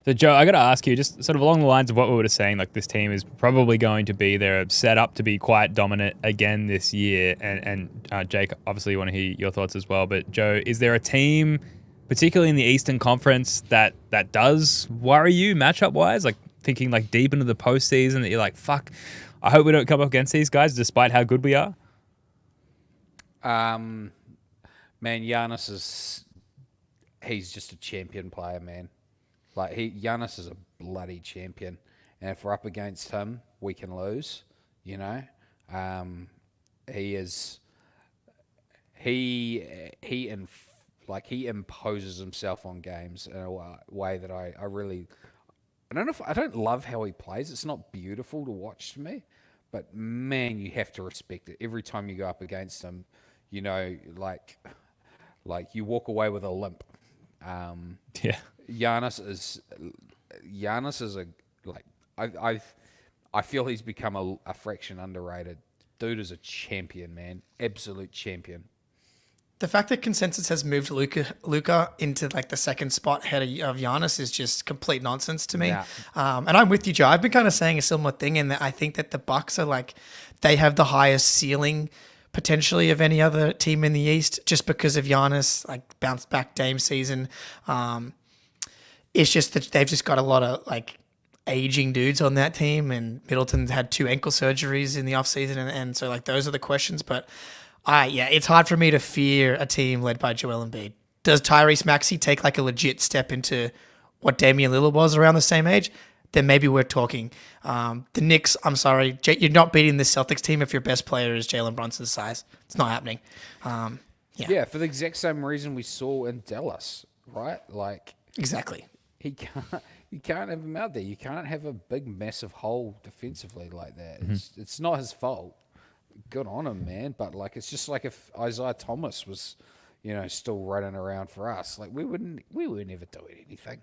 So, Joe, I got to ask you, just sort of along the lines of what we were saying, like this team is probably going to be, they're set up to be quite dominant again this year. And Jake, obviously you want to hear your thoughts as well. But, Joe, is there a team, particularly in the Eastern Conference, that does worry you matchup-wise? Like thinking like deep into the postseason that you're like, fuck, I hope we don't come up against these guys despite how good we are? Man, Giannis he's just a champion player, man. Like, Giannis is a bloody champion, and if we're up against him, we can lose. He imposes himself on games in a way that I don't love how he plays. It's not beautiful to watch to me, but man, you have to respect it every time you go up against him. Like you walk away with a limp. Yeah. Giannis is I feel he's become a fraction underrated. Dude is a champion, man. Absolute champion. The fact that consensus has moved Luka into like the second spot ahead of Giannis is just complete nonsense to me. Yeah. And I'm with you, Joe. I've been kind of saying a similar thing in that I think that the Bucks are like, they have the highest ceiling potentially of any other team in the East just because of Giannis, like bounce back Dame season. It's just that they've just got a lot of like aging dudes on that team, and Middleton's had 2 ankle surgeries in the offseason, and so like those are the questions. But it's hard for me to fear a team led by Joel Embiid. Does Tyrese Maxey take like a legit step into what Damian Lillard was around the same age? Then maybe we're talking. The Knicks, I'm sorry, you're not beating the Celtics team if your best player is Jalen Brunson's size. It's not happening. Yeah, for the exact same reason we saw in Dallas, right? Like, exactly. you can't have him out there. You can't have a big, massive hole defensively like that. Mm-hmm. It's not his fault. Good on him, man. But like, it's just like if Isaiah Thomas was, still running around for us, like we were never doing anything.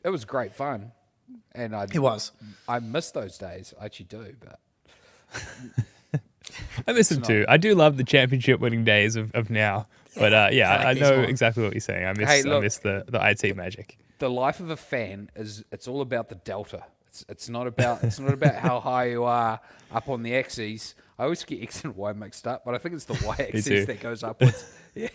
It was great fun, and I miss those days. I actually do, but I miss them too. I do love the championship winning days of now. But I know exactly what you're saying. I miss the IT magic. The life of a fan it's all about the delta. It's not about how high you are up on the axes. I always get X and Y mixed up, but I think it's the Y-axis too. that goes upwards. Yeah,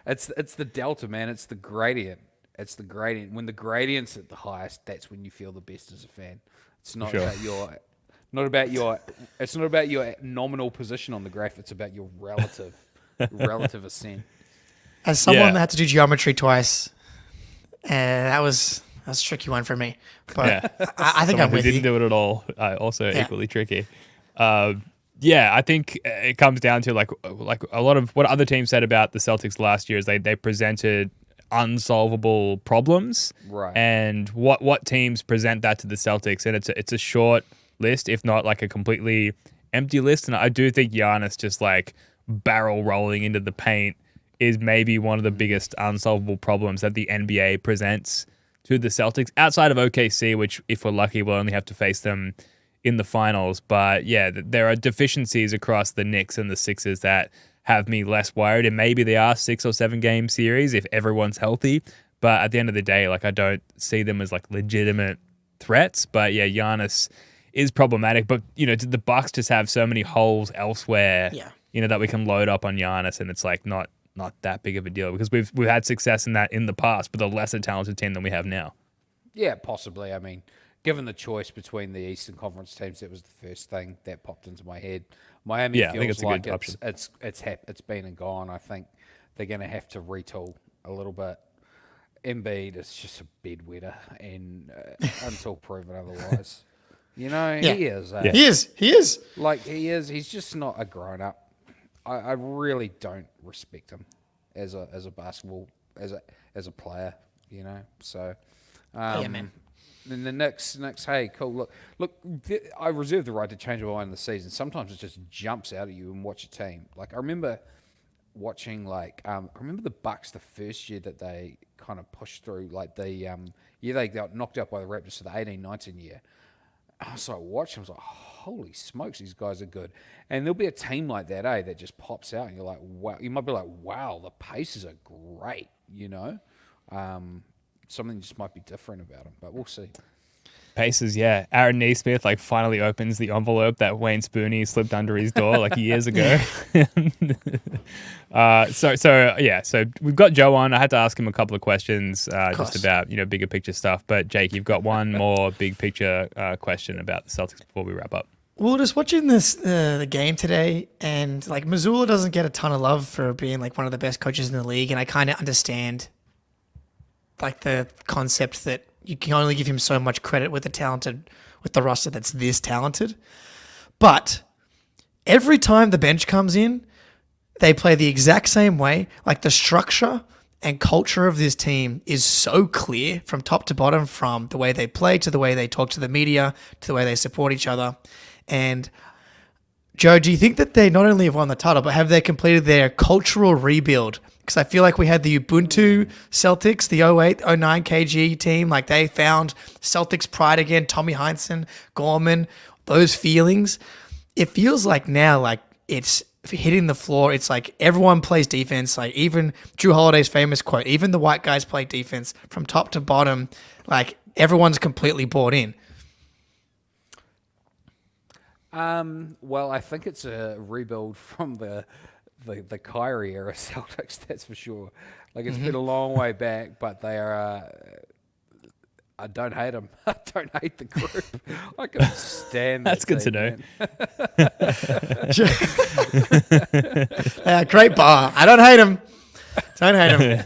it's the delta, man. It's the gradient. It's the gradient. When the gradient's at the highest, that's when you feel the best as a fan. It's not Sure. it's not about your nominal position on the graph. It's about your relative ascent. As someone Yeah. that had to do geometry twice, that was a tricky one for me. But Yeah. I think Someone I'm who with didn't you. do it at all, also Yeah. equally tricky. I think it comes down to like a lot of what other teams said about the Celtics last year is they presented unsolvable problems, Right. And what teams present that to the Celtics, and it's a short list, if not like a completely empty list. And I do think Giannis just like barrel rolling into the paint is maybe one of the biggest unsolvable problems that the NBA presents to the Celtics outside of OKC, which if we're lucky we'll only have to face them in the finals. But yeah, there are deficiencies across the Knicks and the Sixers that have me less worried, and maybe they are 6 or 7 game series if everyone's healthy. But at the end of the day, like I don't see them as like legitimate threats. But yeah, Giannis is problematic. But did the Bucks just have so many holes elsewhere? Yeah. That we can load up on Giannis, and it's like not that big of a deal because we've had success in that in the past with a lesser talented team than we have now. Yeah, possibly. I mean, given the choice between the Eastern Conference teams, that was the first thing that popped into my head. Miami Yeah, I feels think it's a like good option. it's been and gone. I think they're going to have to retool a little bit. Embiid is just a bedwetter, and until proven otherwise, he is. He is. He is. He's just not a grown up. I really don't respect him as a basketball as a player. So. Yeah, man. And the Knicks, hey, cool. Look. I reserve the right to change my mind in the season. Sometimes it just jumps out at you and watch a team. Like I remember watching, I remember the Bucks the first year that they kind of pushed through, they got knocked out by the Raptors for the 18-19 year. So I watched them, I was like, holy smokes, these guys are good. And there'll be a team like that, that just pops out, and you're like, wow. You might be like, wow, the paces are great, Something just might be different about them, but we'll see. Paces, yeah. Aaron Neesmith finally opens the envelope that Wayne Spooney slipped under his door years ago. So we've got Joe on. I had to ask him a couple of questions just about bigger picture stuff. But Jake, you've got one more big picture question about the Celtics before we wrap up. Well, just watching the game today, and Mazzulla doesn't get a ton of love for being one of the best coaches in the league, and I kind of understand the concept that you can only give him so much credit with the roster that's this talented. But every time the bench comes in, they play the exact same way. The structure and culture of this team is so clear from top to bottom, from the way they play to the way they talk to the media to the way they support each other. And Joe, do you think that they not only have won the title, but have they completed their cultural rebuild? Because I feel like we had the Ubuntu Celtics, the 08, 09 KG team. They found Celtics pride again, Tommy Heinsohn, Gorman, those feelings. It feels like now, it's hitting the floor. It's everyone plays defense. Even Drew Holiday's famous quote, even the white guys play defense from top to bottom. Everyone's completely bought in. Well, I think it's a rebuild from the Kyrie era Celtics, that's for sure. It's been a long way back, but they are. I don't hate them. I don't hate the group. I can stand. That's good to know. Great bar. I don't hate him. Don't hate him.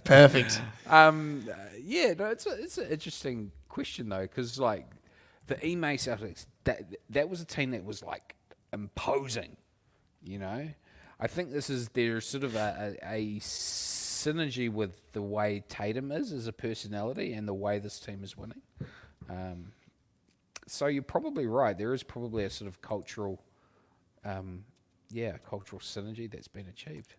Perfect. Yeah, no, it's an interesting question though, because the Ime Celtics, that was a team that was imposing. I think there's sort of a synergy with the way Tatum is as a personality and the way this team is winning. So you're probably right. There is probably a sort of cultural synergy that's been achieved.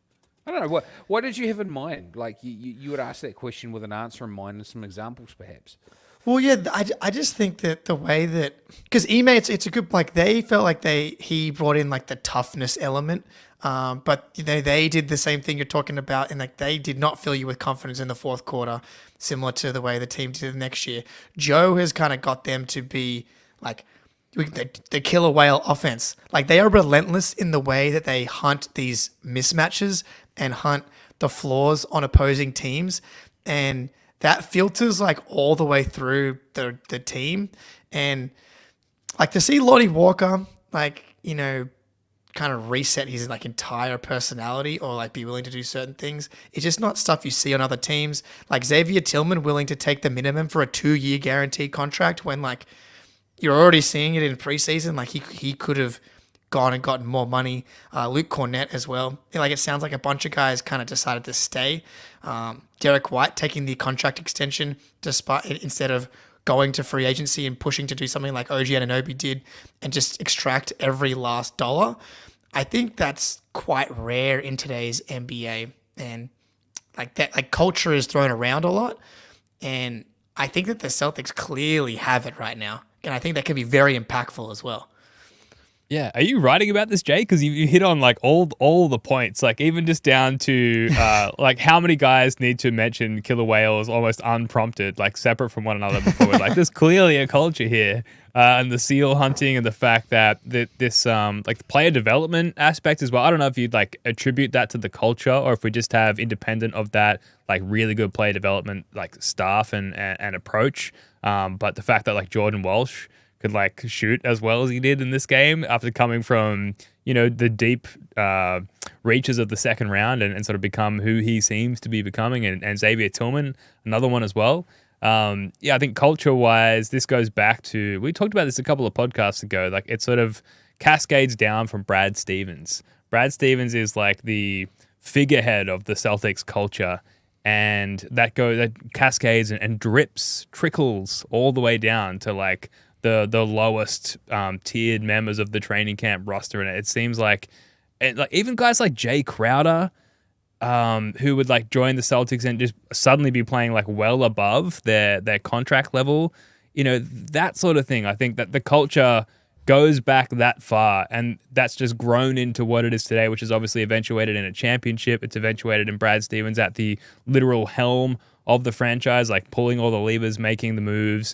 I don't know. What did you have in mind? You would ask that question with an answer in mind and some examples, perhaps. Well, yeah, I just think that the way that, because Ime, it's a good, they felt like he brought in the toughness element, but they did the same thing you're talking about, and they did not fill you with confidence in the fourth quarter, similar to the way the team did the next year. Joe has kind of got them to be the killer whale offense. Like, they are relentless in the way that they hunt these mismatches and hunt the flaws on opposing teams. And that filters like all the way through the team. And like to see Lonnie Walker, like, you know, kind of reset his like entire personality or like be willing to do certain things. It's just not stuff you see on other teams. Like Xavier Tillman willing to take the minimum for a 2-year guaranteed contract when like you're already seeing it in preseason. Like he could have gone and gotten more money. Luke Cornett as well. Like it sounds like a bunch of guys kind of decided to stay. Derek White taking the contract extension despite instead of going to free agency and pushing to do something like OG Anunoby did and just extract every last dollar. I think that's quite rare in today's NBA, and like that, like culture is thrown around a lot. And I think that the Celtics clearly have it right now. And I think that can be very impactful as well. Yeah, are you writing about this, Jay? Because you hit on like all the points, like even just down to like how many guys need to mention killer whales almost unprompted, like separate from one another before we're like, there's clearly a culture here, and the seal hunting and the fact that this like the player development aspect as well. I don't know if you'd like attribute that to the culture or if we just have independent of that like really good player development like staff and approach. But the fact that like Jordan Walsh could like shoot as well as he did in this game after coming from, you know, the deep reaches of the second round and sort of become who he seems to be becoming. And Xavier Tillman, another one as well. I think culture-wise, this goes back to, we talked about this a couple of podcasts ago, like it sort of cascades down from Brad Stevens. Brad Stevens is like the figurehead of the Celtics culture, and that cascades and trickles all the way down to like the lowest tiered members of the training camp roster. And it seems like even guys like Jay Crowder, who would like join the Celtics and just suddenly be playing like well above their contract level, you know, that sort of thing. I think that the culture goes back that far, and that's just grown into what it is today, which is obviously eventuated in a championship. It's eventuated in Brad Stevens at the literal helm of the franchise, like pulling all the levers, making the moves,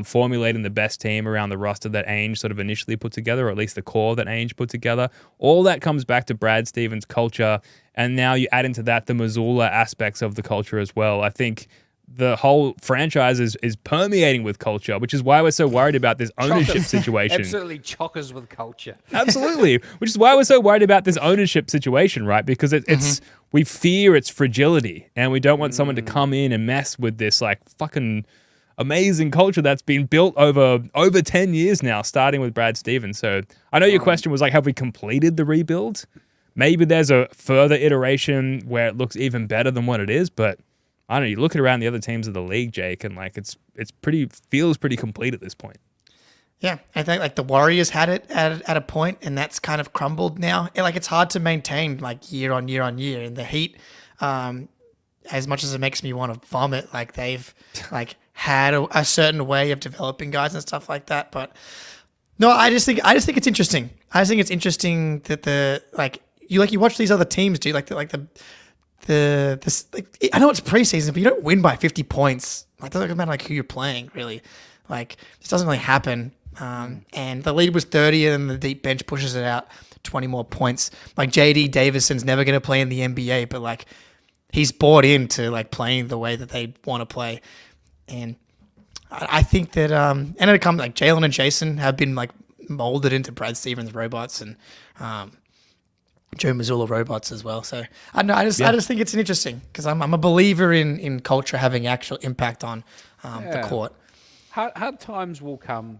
formulating the best team around the roster that Ainge sort of initially put together, or at least the core that Ainge put together. All that comes back to Brad Stevens' culture, and now you add into that the Missoula aspects of the culture as well. I think the whole franchise is permeating with culture, which is why we're so worried about this ownership situation. Absolutely chockers with culture. Absolutely. Which is why we're so worried about this ownership situation, right? Because it's we fear its fragility, and we don't want someone to come in and mess with this like fucking amazing culture that's been built over 10 years now, starting with Brad Stevens. So I know your question was like, have we completed the rebuild? Maybe there's a further iteration where it looks even better than what it is, but I don't know, you look at around the other teams of the league, Jake, and like feels pretty complete at this point. Yeah, I think like the Warriors had it at a point, and that's kind of crumbled now. Like it's hard to maintain like year on year on year. And the Heat, as much as it makes me want to vomit, like they've like had a certain way of developing guys and stuff like that. But no, I just think it's interesting. I just think it's interesting that you watch these other teams do like I know it's preseason, but you don't win by 50 points. Like, it doesn't matter like who you're playing, really. Like, this doesn't really happen. And the lead was 30, and the deep bench pushes it out 20 more points. Like, JD Davison's never going to play in the NBA, but like, he's bought into like playing the way that they want to play. And I think that, and it comes like Jalen and Jason have been like molded into Brad Stevens robots and Joe Mazzulla robots as well. So I don't know. I just think it's interesting because I'm a believer in culture having actual impact on the court. Hard times will come,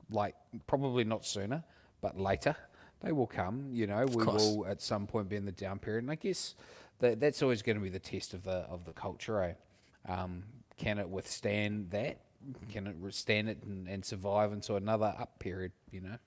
like probably not sooner, but later. They will come. You know, we will at some point be in the down period, and I guess that's always going to be the test of the culture. Eh? Can it withstand that? Can it withstand it and survive into another up period? You know.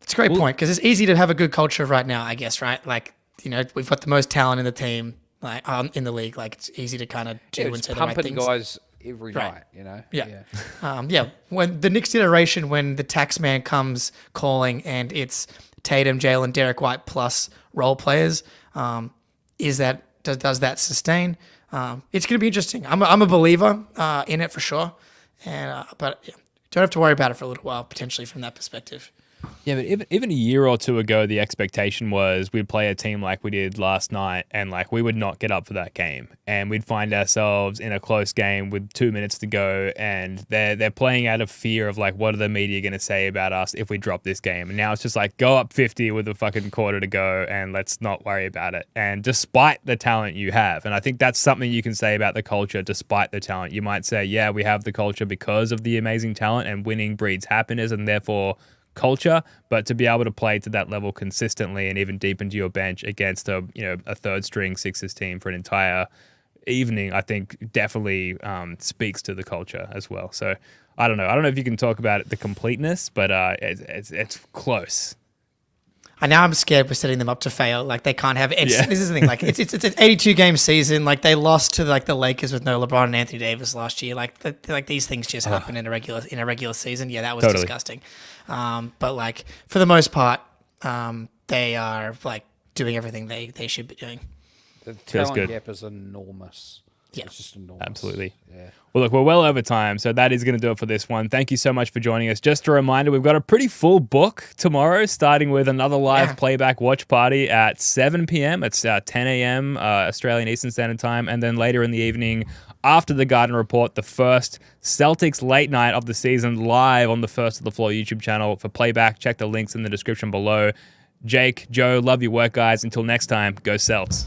It's a great point because it's easy to have a good culture right now, I guess, right? Like, you know, we've got the most talent in the team, like in the league. Like, it's easy to kind of do and say the right things. Pumping guys every night, you know? Yeah. When the next iteration, when the tax man comes calling and it's Tatum, Jalen, Derek White plus role players, does that sustain? It's going to be interesting. I'm a believer in it for sure. And but yeah, don't have to worry about it for a little while, potentially, from that perspective. Yeah, but even a year or two ago, the expectation was we'd play a team like we did last night, and like we would not get up for that game, and we'd find ourselves in a close game with 2 minutes to go, and they're playing out of fear of like, what are the media going to say about us if we drop this game? And now it's just like, go up 50 with a fucking quarter to go, and let's not worry about it. And despite the talent you have, and I think that's something you can say about the culture. Despite the talent, you might say, yeah, we have the culture because of the amazing talent, and winning breeds happiness, and therefore culture, but to be able to play to that level consistently and even deep into your bench against a third string Sixers team for an entire evening, I think definitely speaks to the culture as well. So I don't know if you can talk about the completeness, but it's close. And now I'm scared we're setting them up to fail. Like they can't have. This is the thing. Like it's an 82 game season. Like they lost to like the Lakers with no LeBron and Anthony Davis last year. Like these things just happen in a regular season. Yeah, that was Totally disgusting. But like for the most part, they are like doing everything they should be doing. The Feels talent good. gap is enormous. Yeah. It's just enormous. Absolutely. Yeah. Well, look, we're well over time, so that is going to do it for this one. Thank you so much for joining us. Just a reminder, we've got a pretty full book tomorrow, starting with another live playback watch party at 7 p.m. It's 10 a.m. Australian Eastern Standard Time, and then later in the evening, after the Garden Report, the first Celtics late night of the season live on the First to the Floor YouTube channel for playback. Check the links in the description below. Jake, Joe, love your work, guys. Until next time, go Celts.